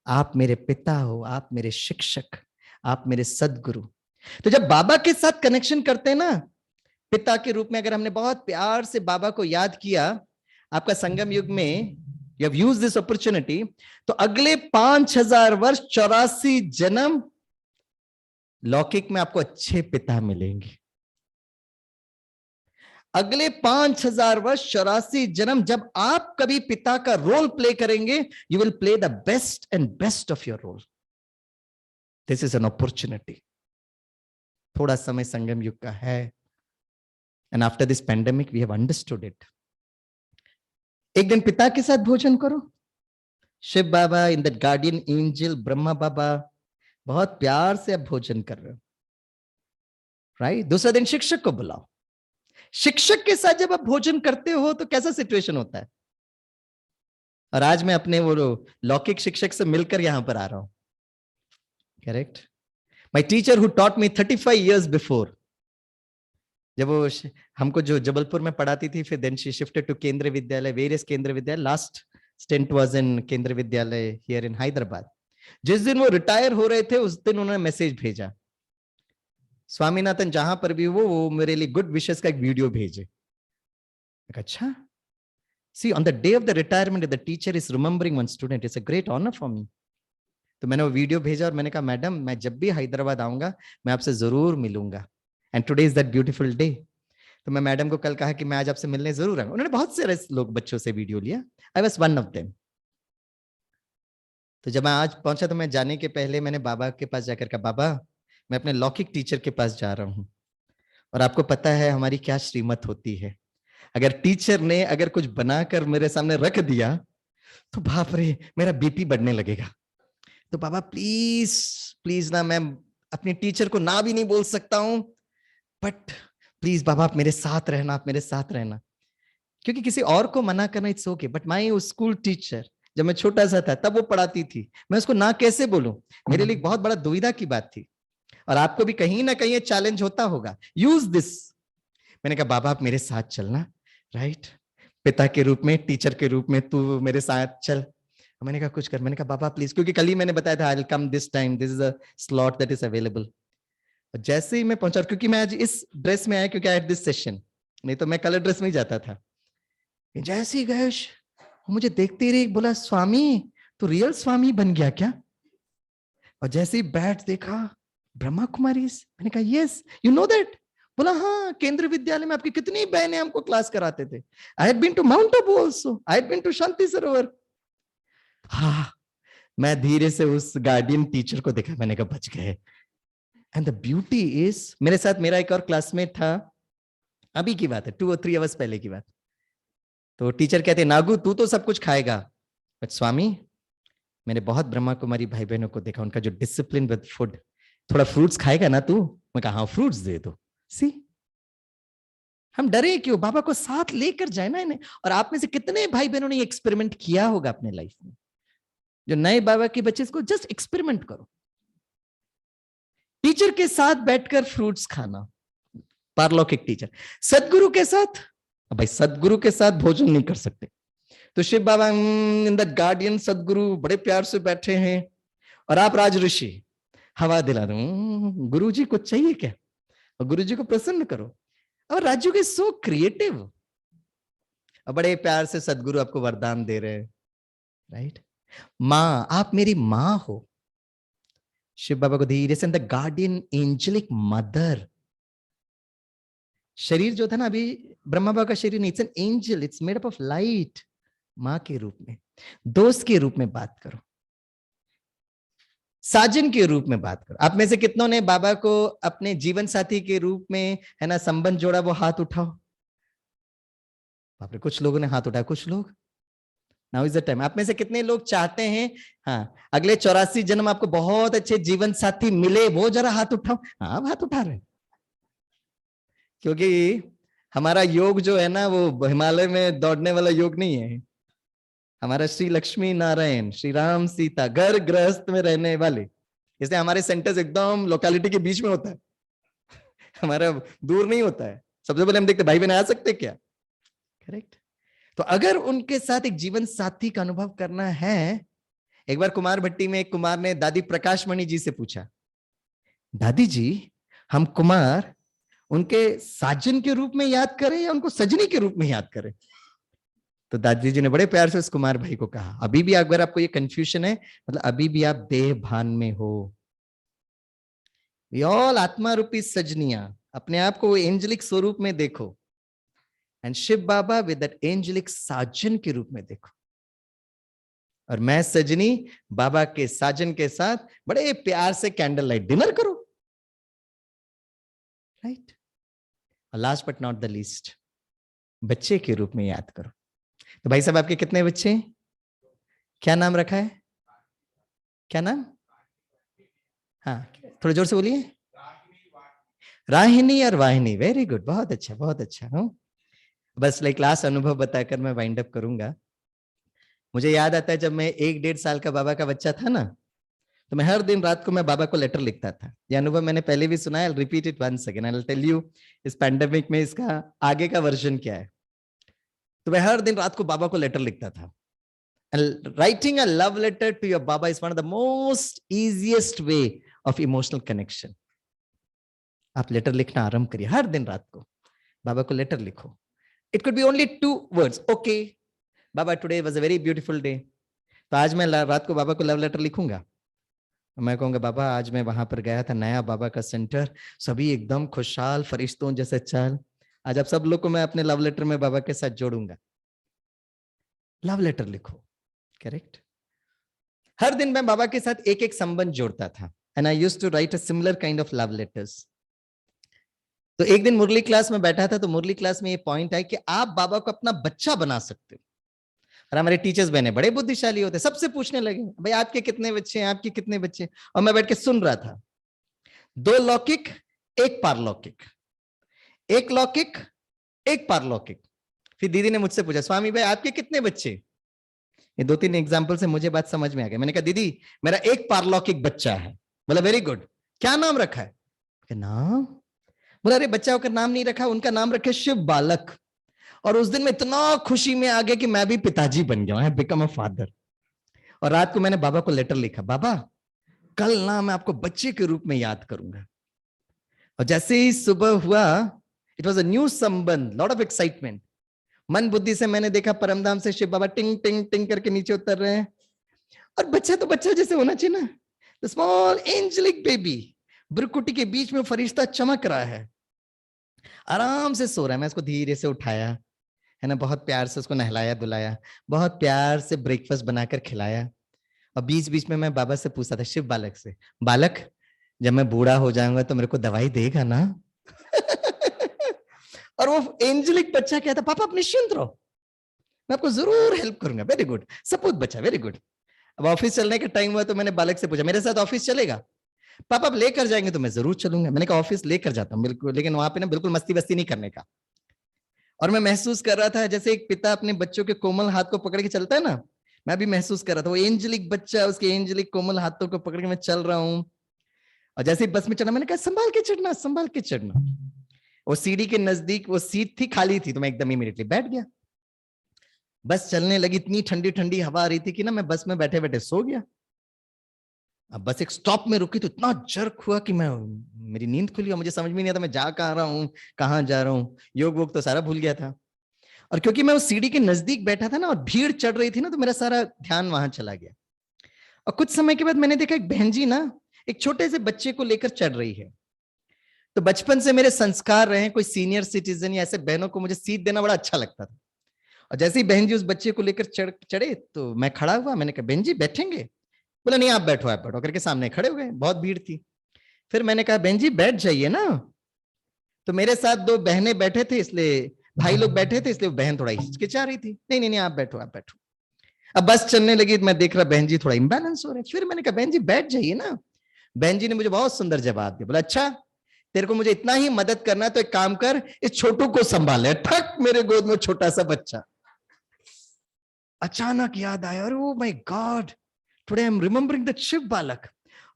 आप मेरे पिता हो, आप मेरे शिक्षक, आप मेरे सदगुरु। तो जब बाबा के साथ कनेक्शन करते हैं ना, पिता के रूप में, अगर हमने बहुत प्यार से बाबा को याद किया आपका संगम युग में, you have used this opportunity, तो अगले 5000 वर्ष 84 जन्म लौकिक में आपको अच्छे पिता मिलेंगे। अगले 5000 वर्ष 84 जन्म जब आप कभी पिता का रोल प्ले करेंगे, you will play the best and best of your role. This is an opportunity. थोड़ा समय संगम युग का है, and after this pandemic we have understood it. एक दिन पिता के साथ भोजन करो, Shiv Baba in that guardian angel, Brahma Baba, बहुत प्यार से आप भोजन कर रहे हो, राइट? दूसरा दिन शिक्षक को बुलाओ। शिक्षक के साथ जब आप भोजन करते हो तो कैसा सिचुएशन होता है? और आज मैं अपने वो लौकिक शिक्षक से मिलकर यहां पर आ रहा हूं, correct? My teacher who taught me 35 years before, जब वो हमको जो जबलपुर में पढ़ाती थी, फिर देन शी शिफ्टेड टू केंद्र विद्यालय, वेरियस केंद्र विद्यालय, लास्ट स्टेंट वाज इन केंद्र विद्यालय हियर इन हैदराबाद। जिस दिन वो रिटायर हो रहे थे उस दिन उन्होंने मैसेज भेजा, स्वामीनाथन जहां पर भी वो मेरे लिए गुड विशेस का एक वीडियो भेजे। अच्छा, see on the day of the retirement the teacher is remembering one student, it's a great honour for me. तो मैंने वो वीडियो भेजा और मैंने कहा मैडम मैं जब भी हैदराबाद आऊंगा मैं आपसे जरूर मिलूंगा, and today is that beautiful day. तो मैं मैडम को कल कहा कि मैं आज आपसे मिलने जरूर आऊंगा। उन्होंने बहुत सारे लोग बच्चों से वीडियो लिया, I was one of them. तो जब मैं आज पहुंचा तो मैं जाने के पहले मैंने बाबा के पास जाकर कहा बाबा मैं अपने लौकिक टीचर के पास जा रहा हूं, और आपको पता है हमारी क्या श्रीमत होती है, अगर टीचर ने अगर कुछ बनाकर मेरे सामने रख दिया तो बाप रे मेरा बीपी बढ़ने लगेगा। तो बाबा प्लीज प्लीज ना, मैं अपने टीचर को ना भी नहीं बोल सकता हूं, बट प्लीज बाबा आप मेरे साथ रहना, आप मेरे साथ रहना। क्योंकि किसी और को मना करना it's okay, but my school teacher जब मैं छोटा सा था तब वो पढ़ाती थी, मैं उसको ना कैसे बोलूं? मेरे लिए बहुत बड़ा दुविधा की बात थी, और आपको भी कहीं ना कहीं ये चैलेंज होता होगा। Use this. मैंने कहा बाबा आप मेरे साथ चलना, राइट? पिता के रूप में, टीचर के रूप में तू मेरे साथ चल। मैंने कहा कुछ कर, मैंने कहा बाबा प्लीज, क्योंकि कल ही मैंने बताया था I will come this time, this is a slot that is available. जैसे ही मैं पहुंचा, क्योंकि मैं आज इस ड्रेस में आया क्योंकि आई हैड दिस सेशन, नहीं तो मैं कलर ड्रेस में ही जाता था। जैसे ही गए मुझे देखते ही रही, बोला स्वामी तू रियल स्वामी बन गया क्या? और जैसे ही बैठ देखा ब्रह्मा कुमारी, मैंने कहा यस यू नो दैट? बोला हाँ, केंद्र विद्यालय में आपकी कितनी बहनें हमको क्लास कराते थे। I had been to mount Abu also, I had been to Shanti Sarovar. हाँ, मैं धीरे से उस गार्डियन टीचर को देखा, मैंने कहा बच गए। एंड द ब्यूटी इज, मेरे साथ मेरा एक और क्लासमेट था, अभी की बात है 2 or 3 आवर्स पहले की बात। तो टीचर कहते नागू तू तो सब कुछ खाएगा, बट स्वामी मैंने बहुत ब्रह्मा कुमारी भाई बहनों को देखा, उनका जो डिसिप्लिन विद फूड, थोड़ा फ्रूट्स खाएगा ना तू? मैं कहा हाँ फ्रूट्स दे दो। सी हम डरे क्यों? बाबा को साथ लेकर जाए ना इन्हें। और आप में से कितने भाई बहनों ने एक्सपेरिमेंट किया होगा अपने लाइफ में? जो नए बाबा के बच्चे, इसको जस्ट एक्सपेरिमेंट करो, टीचर के साथ बैठकर फ्रूट्स खाना, पारलौकिक टीचर। सदगुरु के साथ, भाई सदगुरु के साथ भोजन नहीं कर सकते, तो Shiv Baba in the guardian सदगुरु बड़े प्यार से बैठे हैं, और आप राज ऋषि हवा दिला दो, गुरु जी कुछ चाहिए क्या? और गुरु जी को प्रसन्न करो। और राजू के सो क्रिएटिव, और बड़े प्यार से सदगुरु आपको वरदान दे रहे हैं, राइट? माँ आप मेरी माँ हो। शिव बाबा को धीरे से द गार्डियन एंजेलिक मदर। शरीर जो था ना अभी ब्रह्मा बाबा का शरीर नहीं, it's an angel, it's made up of light. माँ के रूप में, दोस्त के रूप में बात करो। साजन के रूप में बात करो। आप में से कितनों ने बाबा को अपने जीवन साथी के रूप में, है ना, संबंध जोड़ा? वो हाथ उठाओ। बाप रे, कुछ लोगों ने हाथ उठाया, कुछ लोग। Now is the time. आप में से कितने लोग चाहते हैं, हाँ, अगले 84 जन्म आपको बहुत अच्छे जीवन साथी मिले? वो जरा हाथ उठाओ। हाँ, आप हाथ उठा रहे हैं। क्योंकि हमारा योग जो है ना, वो हिमालय में दौड़ने वाला योग नहीं है। हमारा श्री लक्ष्मी नारायण, श्री राम सीता, घर गृहस्थ में रहने वाले, इसलिए हमारे सेंटर्स एकदम लोकेलिटी के बीच में होता है। हमारा दूर नहीं होता है। सबसे पहले हम देखते भाई बहन आ सकते क्या, करेक्ट। तो अगर उनके साथ एक जीवन साथी का अनुभव करना है, एक बार कुमार भट्टी में एक कुमार ने दादी प्रकाश मणि जी से पूछा, दादी जी, हम कुमार उनके साजन के रूप में याद करें या उनको सजनी के रूप में याद करें? तो दादी जी ने बड़े प्यार से उस कुमार भाई को कहा, अभी भी अगर आपको ये कंफ्यूजन है, मतलब अभी भी आप देह भान में हो। वी ऑल आत्मा रूपी सजनिया, अपने आप को एंजेलिक स्वरूप में देखो, and Shiv Baba with that angelic साजन के रूप में देखो। और मैं सजनी बाबा के साजन के साथ बड़े प्यार से कैंडल लाइट डिनर करो, राइट। और last but not the least, बच्चे के रूप में याद करो। तो भाई साहब, आपके कितने बच्चे हैं? क्या नाम रखा है? क्या नाम? हाँ, थोड़ा जोर से बोलिए। राहिनी और वाहिनी। वेरी गुड, बहुत अच्छा, बहुत अच्छा। हूँ बस लाइक लास्ट अनुभव बताकर मैं वाइंड अप करूंगा। मुझे याद आता है जब मैं 1-1.5 साल का बाबा का बच्चा था ना, तो मैं हर दिन रात को मैं बाबा को लेटर लिखता था। यह अनुभव मैंने पहले भी सुना है, I repeat it once again, I will tell you इस पैंडेमिक में इसका आगे का वर्जन क्या है। तो मैं हर दिन रात को बाबा को लेटर लिखता था। Writing a love letter to your Baba is one of the most easiest way of emotional connection. आप लेटर लिखना आरंभ करिए हर दिन रात को, बाबा को लेटर लिखो। It could be only 2 words. Okay, Baba, today was a very beautiful day. तो आज मैं रात को बाबा को लव लेटर लिखूंगा। मैं कहूंगा, बाबा आज मैं वहां पर गया था, नया बाबा का सेंटर, सभी एकदम खुशहाल फरिश्तों जैसे चाल। आज आप सब लोग को मैं अपने लव लेटर में बाबा के साथ जोड़ूंगा। लव लेटर लिखो, करेक्ट। हर दिन मैं बाबा के साथ एक एक संबंध जोड़ता था, and I used to write a similar kind of love letters. तो एक दिन मुरली क्लास में बैठा था, तो मुरली क्लास में ये पॉइंट है कि आप बाबा को अपना बच्चा बना सकते हो। और हमारे टीचर्स बहने बड़े बुद्धिशाली होते, सबसे पूछने लगे, भाई आपके कितने बच्चे हैं, आपके कितने बच्चे? और मैं बैठ के सुन रहा था। 2 लौकिक, 1 पारलौकिक, 1 लौकिक, 1 पारलौकिक। फिर दीदी ने मुझसे पूछा, स्वामी भाई आपके कितने बच्चे? ये 2-3 एग्जाम्पल से मुझे बात समझ में आ गई। मैंने कहा, दीदी मेरा 1 पारलौकिक बच्चा है। बोला, वेरी गुड, क्या नाम रखा है? नाम? बोला, अरे बच्चा होकर नाम नहीं रखा, उनका नाम रखे शिव बालक। और उस दिन में इतना खुशी में आ गया कि मैं भी पिताजी बन गया, बिकम अ फादर। और रात को मैंने बाबा को लेटर लिखा, बाबा कल ना मैं आपको बच्चे के रूप में याद करूंगा। और जैसे ही सुबह हुआ, इट वॉज अ न्यू संबंध, लॉट ऑफ एक्साइटमेंट। मन बुद्धि से मैंने देखा परमधाम से शिव बाबा टिंग टिंग टिंग करके नीचे उतर रहे हैं। और बच्चा तो बच्चा जैसे होना चाहिए ना, द स्मॉल एंजेलिक बेबी, ब्रुकुटी के बीच में फरिश्ता चमक रहा है, आराम से सो रहा है। मैं उसको धीरे से उठाया, है ना, बहुत प्यार से उसको नहलाया धुलाया, बहुत प्यार से ब्रेकफास्ट बनाकर खिलाया। और बीच बीच में मैं बाबा से पूछता था, शिव बालक से, बालक जब मैं बूढ़ा हो जाऊंगा तो मेरे को दवाई देगा ना? और वो एंजेलिक बच्चा कहता, पापा आप निश्चिंत रहो, मैं आपको जरूर हेल्प करूंगा। वेरी गुड, सपूत बच्चा, वेरी गुड। अब ऑफिस चलने का टाइम हुआ तो मैंने बालक से पूछा, मेरे साथ ऑफिस चलेगा? पापा आप लेकर जाएंगे तो मैं जरूर चलूंगा। मैंने कहा, ऑफिस लेकर जाता हूँ बिल्कुल, लेकिन वहां पे ना बिल्कुल मस्ती वस्ती नहीं करने का। और मैं महसूस कर रहा था जैसे एक पिता अपने बच्चों के कोमल हाथ को पकड़ के चलता है ना, मैं भी महसूस कर रहा था वो एंजेलिक बच्चा उसके एंजेलिक कोमल हाथों को पकड़ के मैं चल रहा हूँ। और जैसे ही बस में चढ़ा, मैंने कहा, संभाल के चढ़ना, संभाल के चढ़ना। वो सीढ़ी के नजदीक वो सीट थी, खाली थी, तो मैं एकदम इमीडिएटली बैठ गया। बस चलने लगी, इतनी ठंडी ठंडी हवा आ रही थी कि ना मैं बस में बैठे बैठे सो गया। अब बस एक स्टॉप में रुकी तो इतना जर्क हुआ कि मेरी नींद खुली और मुझे समझ में नहीं आता मैं जा कहाँ रहा हूँ, कहाँ जा रहा हूँ। योग वोग तो सारा भूल गया था। और क्योंकि मैं उस सीढ़ी के नजदीक बैठा था ना और भीड़ चढ़ रही थी ना, तो मेरा सारा ध्यान वहां चला गया। और कुछ समय के बाद मैंने देखा एक बहन जी ना एक छोटे से बच्चे को लेकर चढ़ रही है। तो बचपन से मेरे संस्कार रहे, कोई सीनियर सिटीजन या ऐसे बहनों को मुझे सीट देना बड़ा अच्छा लगता था। और जैसे ही बहन जी उस बच्चे को लेकर चढ़े तो मैं खड़ा हुआ, मैंने कहा, बहन जी बैठेंगे? बोला नहीं आप बैठो करके सामने खड़े हो गए, बहुत भीड़ थी। फिर मैंने कहा बहन जी बैठ जाइए ना। तो मेरे साथ दो बहनें बैठे थे, इसलिए भाई लोग बैठे थे, इसलिए बहन थोड़ा हिचकिचा रही थी। नहीं नहीं नहीं आप बैठो आप बैठो। अब बस चलने लगी, मैं देख रहा बहन जी थोड़ा इंबैलेंस हो रहे। फिर मैंने कहा बहन जी बैठ जाइए ना। बहन जी ने मुझे बहुत सुंदर जवाब दिया, बोला अच्छा तेरे को मुझे इतना ही मदद करना है तो एक काम कर, इस छोटू को संभाले। ठक मेरे गोद में छोटा सा बच्चा। अचानक याद आया, अरे oh my God, today I am remembering the Shiv बालक।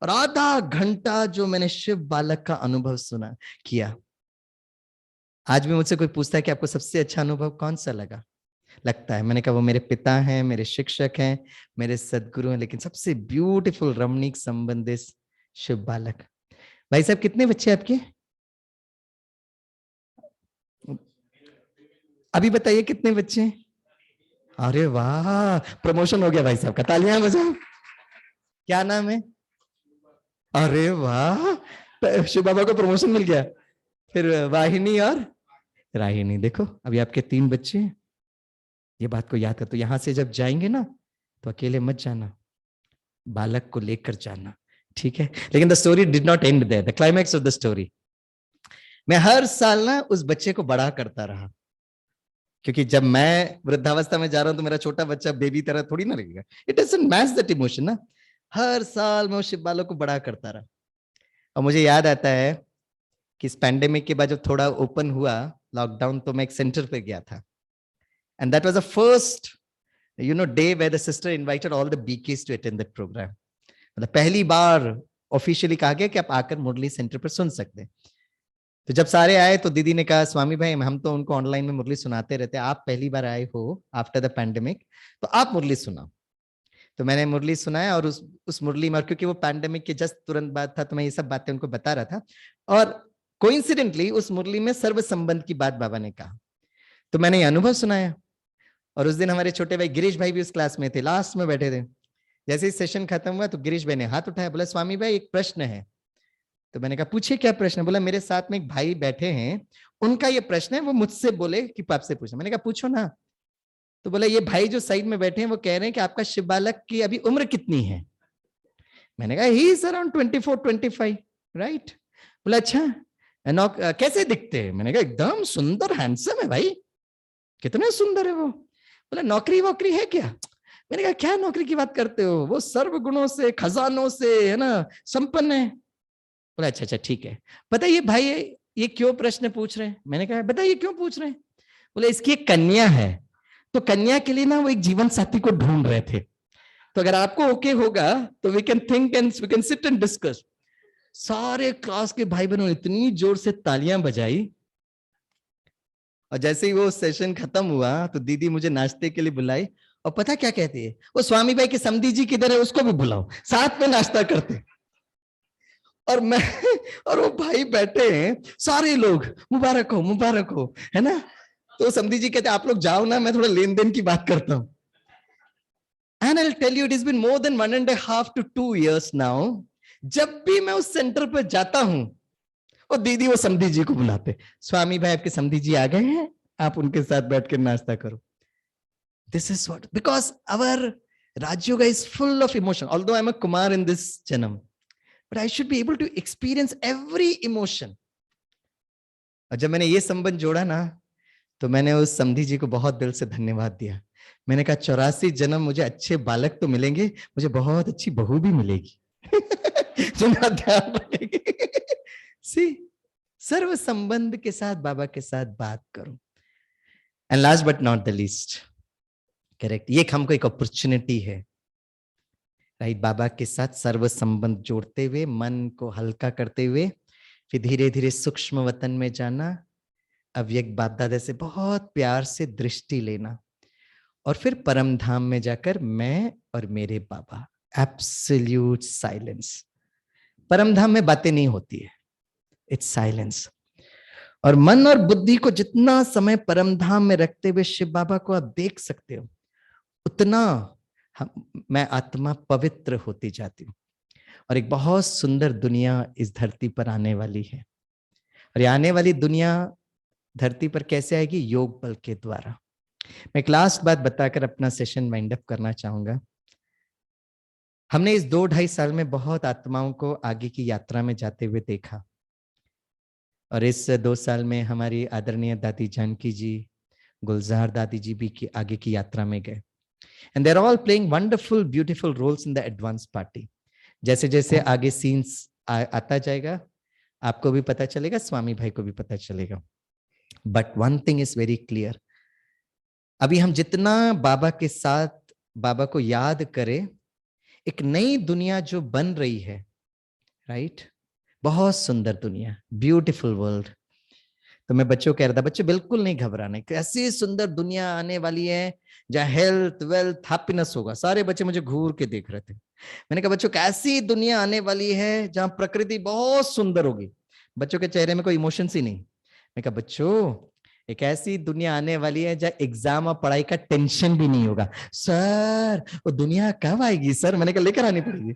और आधा घंटा जो मैंने शिव बालक का अनुभव सुना किया। आज भी मुझसे कोई पूछता है कि आपको सबसे अच्छा अनुभव कौन सा लगता है, मैंने कहा वो मेरे पिता हैं, मेरे शिक्षक हैं, मेरे सदगुरु हैं, लेकिन सबसे ब्यूटीफुल रमणीक संबंध इस शिव बालक। भाई साहब कितने बच्चे आपके? अभी बताइए कितने बच्चे? अरे वाह, प्रमोशन हो गया भाई साहब का, तालियां बजाओ। क्या नाम है? अरे वाह, शिव बाबा को प्रमोशन मिल गया। फिर वाहिनी और राहिनी, देखो अभी आपके 3 बच्चे हैं। ये बात को याद कर, तो यहां से जब जाएंगे ना तो अकेले मत जाना, बालक को लेकर जाना, ठीक है? लेकिन the story did not end there, the climax of the story, मैं हर साल ना उस बच्चे को बड़ा करता रहा, क्योंकि जब मैं वृद्धावस्था में जा रहा हूं तो मेरा छोटा बच्चा बेबी तरह थोड़ी ना रहेगा। It doesn't match that emotion ना। हर साल मैं उस शिव बालक को बड़ा करता रहा। और मुझे याद आता है कि इस पैंडेमिक के बाद जब थोड़ा ओपन हुआ लॉकडाउन, तो मैं एक सेंटर पे गया था, and that was the first day where the sister invited all the BKs to attend that program. मतलब पहली बार ऑफिशियली कहा गया कि आप आकर मुरली सेंटर पर सुन सकते हैं। तो जब सारे आए तो दीदी ने कहा स्वामी भाई हम तो उनको ऑनलाइन में मुरली सुनाते रहते हैं, आप पहली बार आए हो आफ्टर द पैंडेमिक, तो आप मुरली सुनाओ। तो मैंने मुरली सुनाया, और उस मुरली में, क्योंकि वो पैंडेमिक के जस्ट तुरंत बाद था, तो मैं ये सब बातें उनको बता रहा था। और कोइंसिडेंटली उस मुरली में सर्व संबंध की बात बाबा ने कहा, तो मैंने ये अनुभव सुनाया। और उस दिन हमारे छोटे भाई गिरीश भाई भी उस क्लास में थे, लास्ट में बैठे थे। जैसे ही सेशन खत्म हुआ तो गिरीश भाई ने हाथ उठाया, बोला स्वामी भाई एक प्रश्न है। तो मैंने कहा पूछिए क्या प्रश्न है? बोला मेरे साथ में एक भाई बैठे हैं, उनका ये प्रश्न है, वो मुझसे बोले कि आपसे पूछना। मैंने कहा पूछो ना। तो बोला ये भाई जो साइड में बैठे हैं वो कह रहे हैं कि आपका शिव बालक की अभी उम्र कितनी है? मैंने कहा ही इज अराउंड 24-25, राइट? बोला अच्छा कैसे दिखते हैं? मैंने कहा एकदम सुंदर हैंडसम है भाई। कितने सुंदर है वो। बोला नौकरी वोकरी है क्या? मैंने कहा क्या नौकरी की बात करते हो, वो सर्व गुणों से खजानों से है ना संपन्न है। बोला अच्छा ठीक है, बताइए भाई ये क्यों प्रश्न पूछ रहे हैं? मैंने कहा बताइए क्यों पूछ रहे हैं? बोले इसकी एक कन्या है, तो कन्या के लिए ना वो एक जीवन साथी को ढूंढ रहे थे, तो अगर आपको ओके होगा तो we can think and we can sit and discuss. सारे क्लास के भाई बहनों इतनी जोर से तालियां बजाई, और जैसे ही वो सेशन खत्म हुआ तो दीदी मुझे नाश्ते के लिए बुलाई, और पता क्या कहती है, वो स्वामी भाई के समधी जी किधर है उसको भी बुलाओ, साथ में नाश्ता करते। और मैं और वो भाई बैठे हैं, सारे लोग मुबारक हो है ना। तो समधी जी कहते आप लोग जाओ ना, मैं थोड़ा लेन देन की बात करता हूँ। And I will tell you it is been more than 1.5 to 2 years now, जब भी मैं उस सेंटर पर जाता हूं और दीदी वो समधी जी को बुलाते, स्वामी भाई आपके समधी जी आ गए हैं, आप उनके साथ बैठ कर नाश्ता करो। This is what, because our Rajyoga is full of emotion, although I am a kumar in this janm, but I should be able to experience every emotion. और जब मैंने ये संबंध जोड़ा ना, तो मैंने उस समधी जी को बहुत दिल से धन्यवाद दिया। मैंने कहा 84 जन्म मुझे अच्छे बालक तो मिलेंगे, मुझे बहुत अच्छी बहू भी मिलेगी जो मेरा ध्यान रखेगी। सी, सर्व संबंध के साथ बाबा के साथ बात करो। And last but not the least, correct, ये हमको एक अपॉर्चुनिटी है, राइट, बाबा के साथ सर्व संबंध जोड़ते हुए, मन को हल्का करते हुए, फिर धीरे धीरे सूक्ष्म वतन में जाना, अव्यक्त बाप दादा से बहुत प्यार से दृष्टि लेना, और फिर परम धाम में जाकर मैं और मेरे बाबा, एब्सोल्यूट साइलेंस। परम धाम में बातें नहीं होती है, इट्स साइलेंस। और मन और बुद्धि को जितना समय परम धाम में रखते हुए शिव बाबा को आप देख सकते हो, उतना मैं आत्मा पवित्र होती जाती हूँ, और एक बहुत सुंदर दुनिया इस धरती पर आने वाली है। और ये आने वाली दुनिया धरती पर कैसे आएगी? योग बल के द्वारा। मैं एक लास्ट बात बताकर अपना सेशन वाइंड अप करना चाहूंगा। हमने इस 2-2.5 साल में बहुत आत्माओं को आगे की यात्रा में जाते हुए देखा, और इस 2 साल में हमारी आदरणीय दादी जानकी जी, गुलजार दादी जी भी आगे की यात्रा में गए, and they are all playing wonderful beautiful roles in the advance party. जैसे जैसे आगे सीन्स आता जाएगा, आपको भी पता चलेगा, स्वामी भाई को भी पता चलेगा। But one thing is very clear, अभी हम जितना बाबा के साथ बाबा को याद करें, एक नई दुनिया जो बन रही है, राइट, बहुत सुंदर दुनिया, ब्यूटीफुल वर्ल्ड। तो मैं बच्चों कह रहा था, बच्चे बिल्कुल नहीं घबराने, कैसी सुंदर दुनिया आने वाली है जहाँ हेल्थ वेल्थ हैप्पीनेस होगा। सारे बच्चे मुझे घूर के देख रहे थे। मैंने कहा बच्चों कैसी दुनिया आने वाली है जहाँ प्रकृति बहुत सुंदर होगी। बच्चों के चेहरे में कोई इमोशंस ही नहीं। मैं कहा बच्चों एक ऐसी दुनिया आने वाली है जहाँ एग्जाम और पढ़ाई का टेंशन भी नहीं होगा। सर वो दुनिया कब आएगी सर? मैंने कहा लेकर आनी पड़ेगी।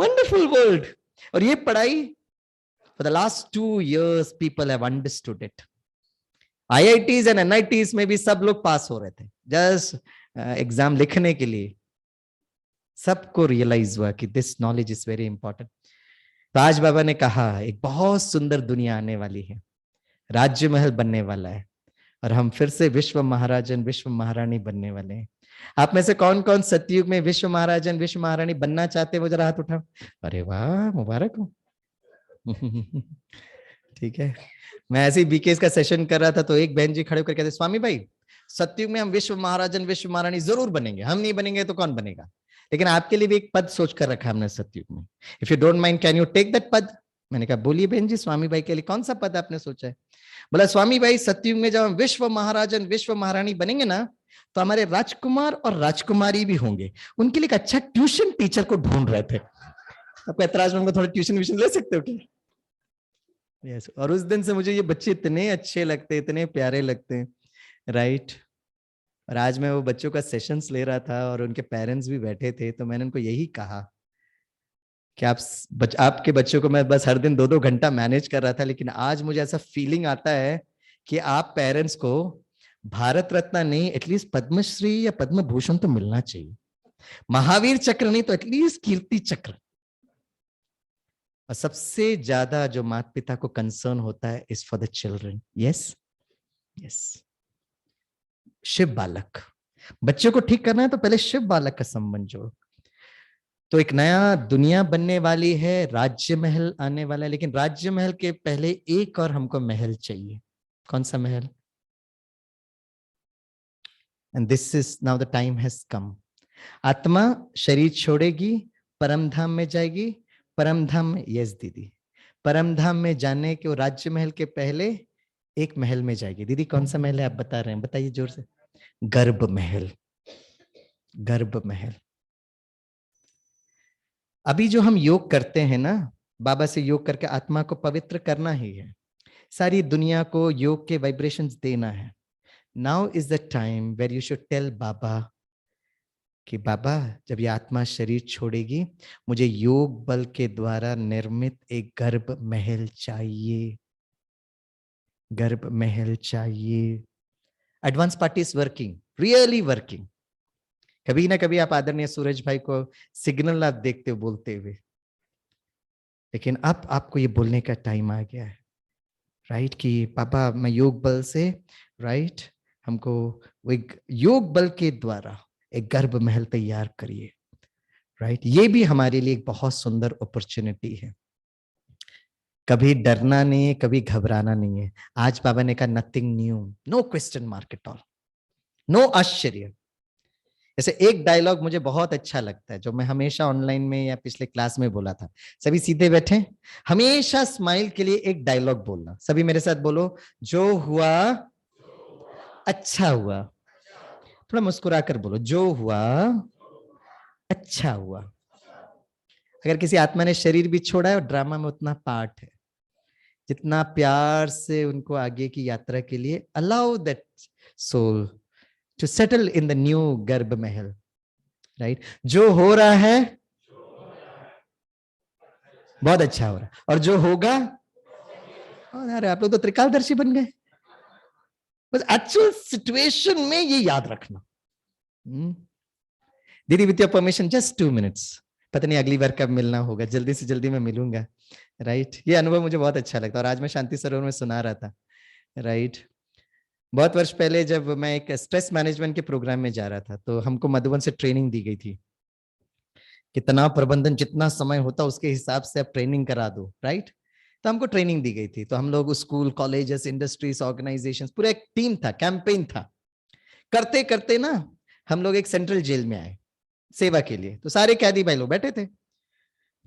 Wonderful world. और ये पढ़ाई for the last 2 years people have understood it. IITs and NITs में भी सब लोग पास हो रहे थे, जस्ट एग्जाम लिखने के लिए। सबको रियलाइज हुआ कि this knowledge is very important. तो आज बाबा ने कहा एक बहुत सुंदर दुनिया आने वाली है, राज्य महल बनने वाला है, और हम फिर से विश्व महाराजन विश्व महारानी बनने वाले हैं। आप में से कौन कौन सतयुग में विश्व महाराजन विश्व महारानी बनना चाहते हैं? वो जरा हाथ उठाओ। अरे वाह, मुबारक हो। ठीक है। मैं ऐसे ही बीकेएस का सेशन कर रहा था तो एक बहन जी खड़े होकर कहते, स्वामी भाई सतयुग में हम विश्व महाराजन विश्व महारानी जरूर बनेंगे, हम नहीं बनेंगे तो कौन बनेगा, लेकिन आपके लिए भी एक पद सोच कर रखा हमने सतयुग में। If you don't mind can you take that पद? मैंने कहा बोलिए बहन जी, स्वामी भाई के लिए कौन सा पद आपने सोचा है? बोला स्वामी भाई सतयुग में जब हम विश्व महाराजन विश्व महारानी बनेंगे ना, तो हमारे राजकुमार और राजकुमारी भी होंगे, उनके लिए एक अच्छा ट्यूशन टीचर को ढूंढ रहे थे। आपको ऐतराज में थोड़ा ट्यूशन व्यूशन ले सकते हो क्या? यस। और उस दिन से मुझे ये बच्चे इतने अच्छे लगते, इतने प्यारे लगते हैं, राइट। और आज मैं वो बच्चों का सेशंस ले रहा था और उनके पेरेंट्स भी बैठे थे, तो मैंने उनको यही कहा कि आपके बच्चों को मैं बस हर दिन 2-2 घंटा मैनेज कर रहा था, लेकिन आज मुझे ऐसा फीलिंग आता है कि आप पेरेंट्स को भारत रत्न नहीं, एटलीस्ट पद्मश्री या पद्म भूषण तो मिलना चाहिए, महावीर चक्र नहीं तो एटलीस्ट कीर्ति चक्र। और सबसे ज्यादा जो माता पिता को कंसर्न होता है is for the children. Yes yes. Shiv बालक, बच्चों को ठीक करना है तो पहले शिव बालक का संबंध जोड़ो। तो एक नया दुनिया बनने वाली है, राज्य महल आने वाला है, लेकिन राज्य महल के पहले एक और हमको महल चाहिए। कौन सा महल? And this is now the time has come. आत्मा शरीर छोड़ेगी, परम धाम में जाएगी। परम धाम में, यस दीदी, परम धाम में जाने के राज्य महल के पहले एक महल में जाएगी। दीदी कौन सा महल है आप बता रहे हैं? बताइए जोर से। गर्भ महल। गर्भ महल। अभी जो हम योग करते हैं ना, बाबा से योग करके आत्मा को पवित्र करना ही है, सारी दुनिया को योग के वाइब्रेशंस देना है। Now is the time where you should tell Baba कि बाबा जब ये आत्मा शरीर छोड़ेगी, मुझे योग बल के द्वारा निर्मित एक गर्भ महल चाहिए, गर्भ महल चाहिए। Advance party is working, really working. कभी ना कभी आप आदरणीय सूरज भाई को सिग्नल आप देखते हो बोलते हुए, लेकिन अब आपको ये बोलने का टाइम आ गया है, राइट, कि पापा मैं योग बल से, राइट, हमको वो एक योग बल के द्वारा एक गर्भ महल तैयार करिए, राइट। ये भी हमारे लिए एक बहुत सुंदर अपॉर्चुनिटी है। कभी डरना नहीं है, कभी घबराना नहीं है। आज बाबा ने कहा nothing new, no question mark at all, no आश्चर्य। ऐसे एक डायलॉग मुझे बहुत अच्छा लगता है, जो मैं हमेशा ऑनलाइन में या पिछले क्लास में बोला था। सभी सीधे बैठे, हमेशा स्माइल के लिए एक डायलॉग बोलना। सभी मेरे साथ बोलो, जो हुआ अच्छा हुआ। थोड़ा मुस्कुरा कर बोलो, जो हुआ अच्छा हुआ। अगर किसी आत्मा ने शरीर भी छोड़ा है और ड्रामा में उतना पार्ट है, जितना प्यार से उनको आगे की यात्रा के लिए allow that soul to settle in the new गर्भ महल, राइट। जो हो रहा है बहुत अच्छा हो रहा है, और जो होगा, अरे आप लोग तो त्रिकालदर्शी बन गए। बस एक्चुअल सिचुएशन में ये याद रखना। दीदी with your permission just 2 minutes, पता नहीं अगली बार कब मिलना होगा, जल्दी से जल्दी मैं मिलूंगा। राइट, ये अनुभव मुझे बहुत अच्छा लगता है। और आज मैं शांति सरोवर में सुना रहा था। राइट, बहुत वर्ष पहले जब मैं एक स्ट्रेस मैनेजमेंट के प्रोग्राम में जा रहा था, तो हमको मधुबन से ट्रेनिंग दी गई थी कि तनाव प्रबंधन जितना समय होता उसके हिसाब से आप ट्रेनिंग करा दो। राइट, तो हमको ट्रेनिंग दी गई थी। तो हम लोग स्कूल, कॉलेजेस, इंडस्ट्रीज, ऑर्गेनाइजेशंस, पूरा एक टीम था, कैंपेन था। करते करते ना हम लोग एक सेंट्रल जेल में आए सेवा के लिए। तो सारे कैदी भाई लोग बैठे थे।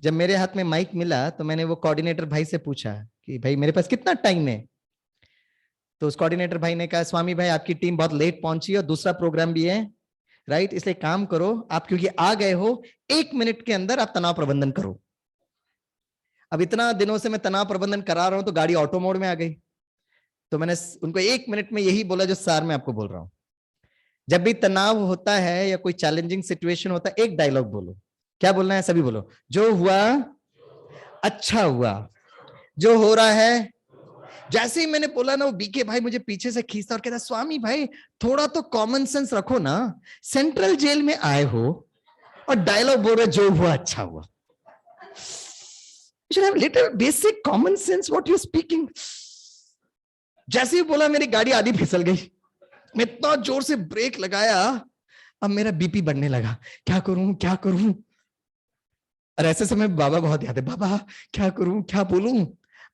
जब मेरे हाथ में माइक मिला तो मैंने वो कोऑर्डिनेटर भाई से पूछा कि भाई मेरे पास कितना टाइम है। तो उस कोऑर्डिनेटर भाई ने कहा, स्वामी भाई आपकी टीम बहुत लेट पहुंची और दूसरा प्रोग्राम भी है। राइट, इसलिए काम करो, आप क्योंकि आ गए हो, 1 मिनट के अंदर आप तनाव प्रबंधन करो। अब इतना दिनों से मैं तनाव प्रबंधन करा रहा हूं, तो गाड़ी ऑटो मोड में आ गई। तो मैंने उनको 1 मिनट में यही बोला जो सार मैं आपको बोल रहा हूं। जब भी तनाव होता है या कोई चैलेंजिंग सिचुएशन होता है, एक डायलॉग बोलो। क्या बोलना है? सभी बोलो, जो हुआ अच्छा हुआ, जो हो रहा है। जैसे ही मैंने बोला ना, वो बीके भाई मुझे पीछे से खींचता और कहता, स्वामी भाई थोड़ा तो कॉमन सेंस रखो ना, सेंट्रल जेल में आए हो और डायलॉग बोल रहे जो हुआ अच्छा हुआ। You should have little basic common sense what you're speaking. जैसे ही बोला मेरी गाड़ी आधी फिसल गई। मैं इतना जोर से ब्रेक लगाया, अब मेरा बीपी बढ़ने लगा। क्या करूं क्या करूं? और ऐसे समय बाबा बहुत याद है, बाबा क्या करूं क्या बोलूं?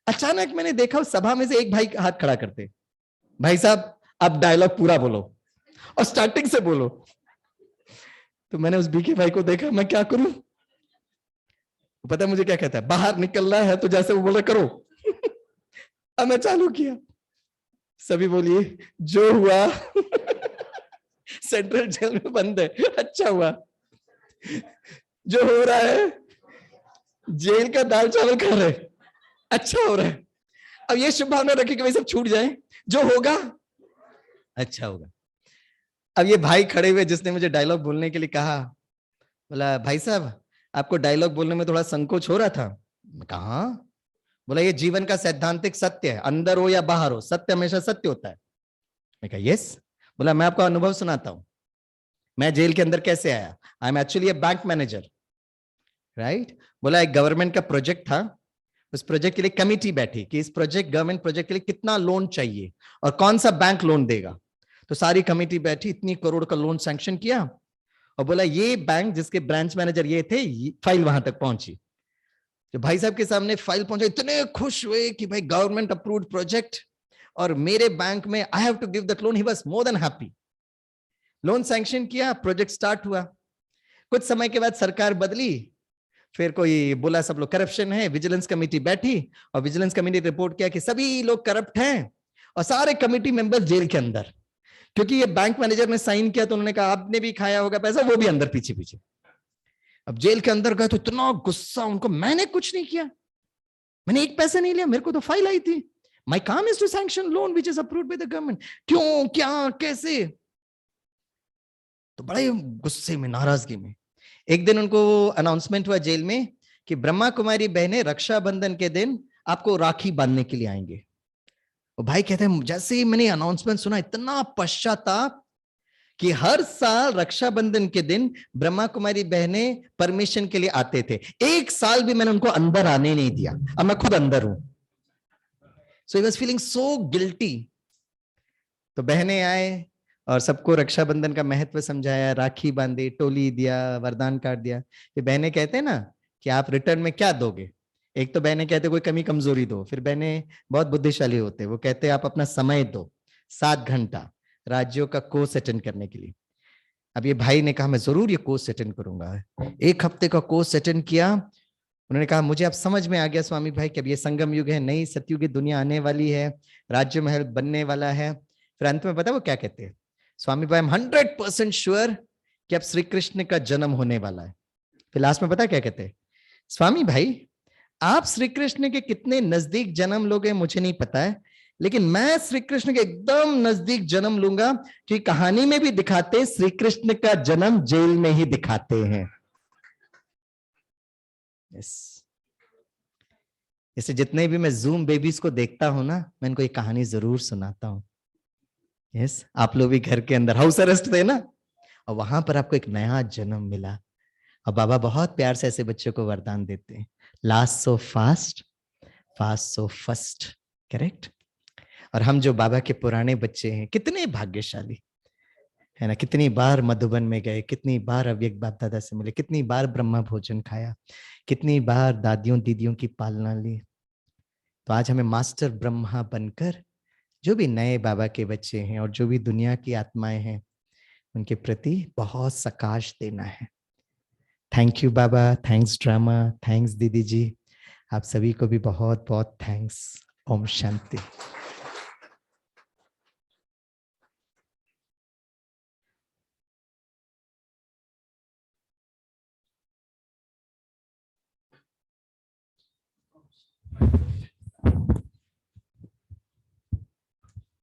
अचानक मैंने देखा सभा में से एक भाई हाथ खड़ा करते, भाई साहब अब डायलॉग पूरा बोलो और स्टार्टिंग से बोलो। तो मैंने उस बीके भाई को देखा, मैं क्या करूं? पता है मुझे क्या कहता है, बाहर निकलना है तो जैसे वो बोला करो। अब मैं चालू किया। सभी बोलिए जो हुआ सेंट्रल जेल में बंद है, अच्छा हुआ। जो हो रहा है जेल का दाल चावल खा रहे, अच्छा हो रहा है। अब ये शुभ भावना रखी कि भाई सब छूट जाए, जो होगा अच्छा होगा। अब ये भाई खड़े हुए जिसने मुझे डायलॉग बोलने के लिए कहा, बोला भाई साहब आपको डायलॉग बोलने में थोड़ा संकोच हो रहा था। कहा? बोला ये जीवन का सैद्धांतिक सत्य है, अंदर हो या बाहर हो, सत्य हमेशा सत्य होता है। मैं कहा यस। बोला मैं आपको अनुभव सुनाता हूं, मैं जेल के अंदर कैसे आया। I am actually A bank manager. Right, बोला एक गवर्नमेंट का प्रोजेक्ट था, उस प्रोजेक्ट के लिए कमिटी बैठी कि इस गवर्नमेंट प्रोजेक्ट के लिए कितना लोन चाहिए और कौन सा बैंक लोन देगा। तो सारी कमिटी बैठी, इतनी करोड़ का लोन सैंक्शन किया और बोला ये बैंक, जिसके ब्रांच मैनेजर ये थे, फाइल वहां तक पहुंची। तो भाई साहब के सामने फाइल पहुंचा, इतने खुश हुए कि भाई गवर्नमेंट अप्रूव्ड प्रोजेक्ट और मेरे बैंक में I have to give that loan. He was more than happy. Loan sanction किया, प्रोजेक्ट स्टार्ट हुआ। कुछ समय के बाद सरकार बदली, फिर कोई बोला सब लोग करप्शन है, विजिलेंस कमेटी बैठी और विजिलेंस कमेटी रिपोर्ट किया कि सभी लोग करप्ट हैं और सारे कमेटी मेंबर्स जेल के अंदर। क्योंकि ये बैंक मैनेजर ने साइन किया तो उन्होंने कहा आपने भी खाया होगा पैसा, वो भी अंदर पीछे पीछे। अब जेल के अंदर गए तो इतना गुस्सा उनको, मैंने कुछ नहीं किया, मैंने एक पैसा नहीं लिया, मेरे को तो फाइल आई थी। माय काम is to sanction loan which is approved by the government. क्यों, क्या, कैसे? तो बड़े गुस्से में, नाराजगी में। एक दिन उनको अनाउंसमेंट हुआ जेल में कि ब्रह्मा कुमारी बहनें रक्षाबंधन के दिन आपको राखी बांधने के लिए आएंगे। और भाई कहते हैं जैसे ही मैंने अनाउंसमेंट सुना, इतना पश्चाताप कि हर साल रक्षाबंधन के दिन ब्रह्मा कुमारी बहनें परमिशन के लिए आते थे। 1 साल भी मैंने उनको अंदर आने नहीं दिया, अब मैं खुद अंदर हूं। So he was feeling so guilty. तो बहनें आए और सबको रक्षाबंधन का महत्व समझाया, राखी बांधी, टोली दिया, वरदान कार्ड दिया। ये बहनें कहते हैं ना कि आप रिटर्न में क्या दोगे। एक तो बहनें कहते कोई कमी कमजोरी दो, फिर बहनें बहुत बुद्धिशाली होते, वो कहते आप अपना समय दो 7 घंटा राज्यों का कोर्स अटेंड करने के लिए। अब ये भाई ने कहा मैं जरूर ये कोर्स अटेंड करूंगा। 1 हफ्ते का कोर्स अटेंड किया। उन्होंने कहा मुझे अब समझ में आ गया स्वामी भाई कि अब ये संगम युग है, नई सतयुग की दुनिया आने वाली है, राज्य महल बनने वाला है। फिर अंत में पता वो क्या कहते हैं, स्वामी भाई 100% श्योर कि अब श्री कृष्ण का जन्म होने वाला है। फिर लास्ट में पता क्या कहते हैं, स्वामी भाई आप श्री कृष्ण के कितने नजदीक जन्म लोगे मुझे नहीं पता है, लेकिन मैं श्री कृष्ण के एकदम नजदीक जन्म लूंगा। कि कहानी में भी दिखाते श्री कृष्ण का जन्म जेल में ही दिखाते हैं। इसे जितने भी मैं जूम बेबीज को देखता हूं ना, मैं इनको एक कहानी जरूर सुनाता हूं। यस, आप लोग भी घर के अंदर हाउस अरेस्ट थे ना, और वहां पर आपको एक नया जन्म मिला और बाबा बहुत प्यार से ऐसे बच्चों को वरदान देते हैं, last so fast, fast so first, correct. और हम जो बाबा के पुराने बच्चे हैं, कितने भाग्यशाली है ना, कितनी बार मधुबन में गए, कितनी बार अव्यक्त बाप दादा से मिले, कितनी बार ब्रह्मा भोजन खाया, कितनी बार दादियों दीदियों की पालना ली। तो आज हमें मास्टर ब्रह्मा बनकर जो भी नए बाबा के बच्चे हैं और जो भी दुनिया की आत्माएं हैं, उनके प्रति बहुत सकाश देना है। Thank you Baba, thanks drama, thanks दीदी जी, आप सभी को भी बहुत बहुत थैंक्स। ओम शांति।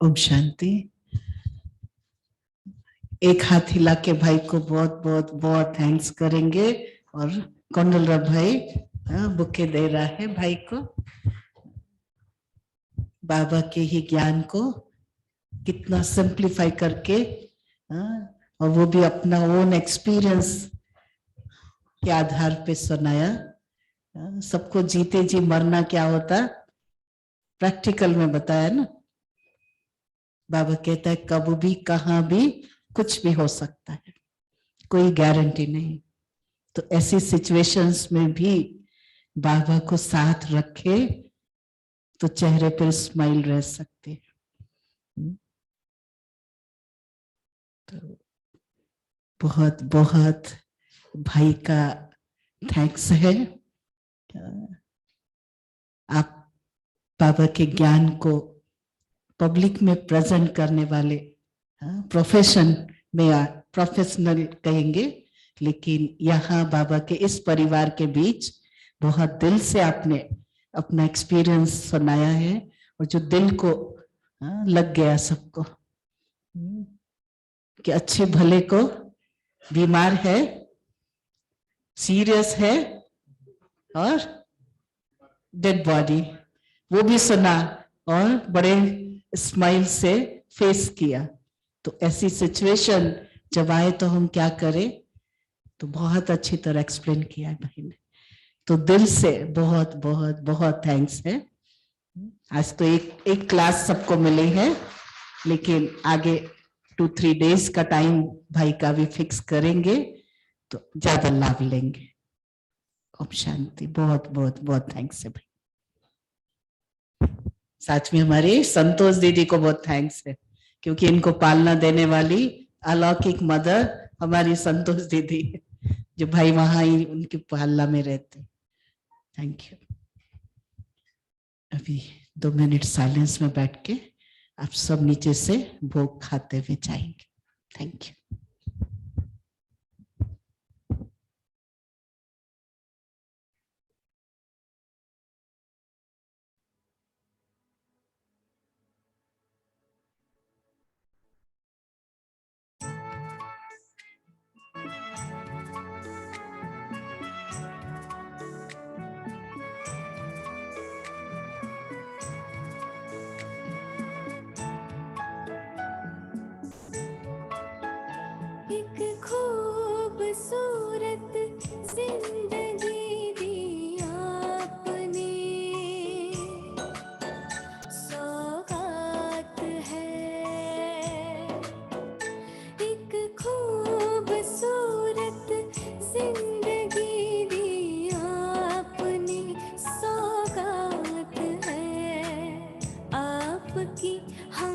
ओम शांति। एक हाथ हिला के भाई को बहुत बहुत बहुत थैंक्स करेंगे। और कौंडलरा भाई बुके दे रहा है भाई को, बाबा के ही ज्ञान को कितना सिंप्लीफाई करके, और वो भी अपना ओन एक्सपीरियंस के आधार पे सुनाया। सबको जीते जी मरना क्या होता प्रैक्टिकल में बताया ना। बाबा कहता है कब भी कहाँ भी कुछ भी हो सकता है, कोई गारंटी नहीं। तो ऐसी सिचुएशंस में भी बाबा को साथ रखे तो चेहरे पर स्माइल रह सकती है। तो बहुत बहुत भाई का थैंक्स है। आप बाबा के ज्ञान को पब्लिक में प्रेजेंट करने वाले, प्रोफेशन में प्रोफेशनल कहेंगे, लेकिन यहाँ बाबा के इस परिवार के बीच बहुत दिल से आपने अपना एक्सपीरियंस सुनाया है, और जो दिल को लग गया सबको कि अच्छे भले को बीमार है, सीरियस है और डेड बॉडी, वो भी सुना और बड़े स्माइल से फेस किया। तो ऐसी सिचुएशन जब आए तो हम क्या करें, तो बहुत अच्छी तरह एक्सप्लेन किया है भाई ने। तो दिल से बहुत बहुत बहुत थैंक्स है। आज तो एक क्लास सबको मिली है, लेकिन आगे 2-3 डेज का टाइम भाई का भी फिक्स करेंगे तो ज्यादा लाभ लेंगे। ओम शांति। बहुत बहुत बहुत थैंक्स है भाई। साथ में हमारे संतोष दीदी को बहुत थैंक्स है, क्योंकि इनको पालना देने वाली अलौकिक मदर हमारी संतोष दीदी, जो भाई वहां ही उनकी पालना में रहते। Thank you. अभी 2 मिनट साइलेंस में बैठ के आप सब नीचे से भोग खाते हुए जाएंगे। Thank you. एक खूबसूरत जिंदगी दी आपने, सौगात है। एक खूबसूरत जिंदगी दी आपने, सौगात है आपकी हम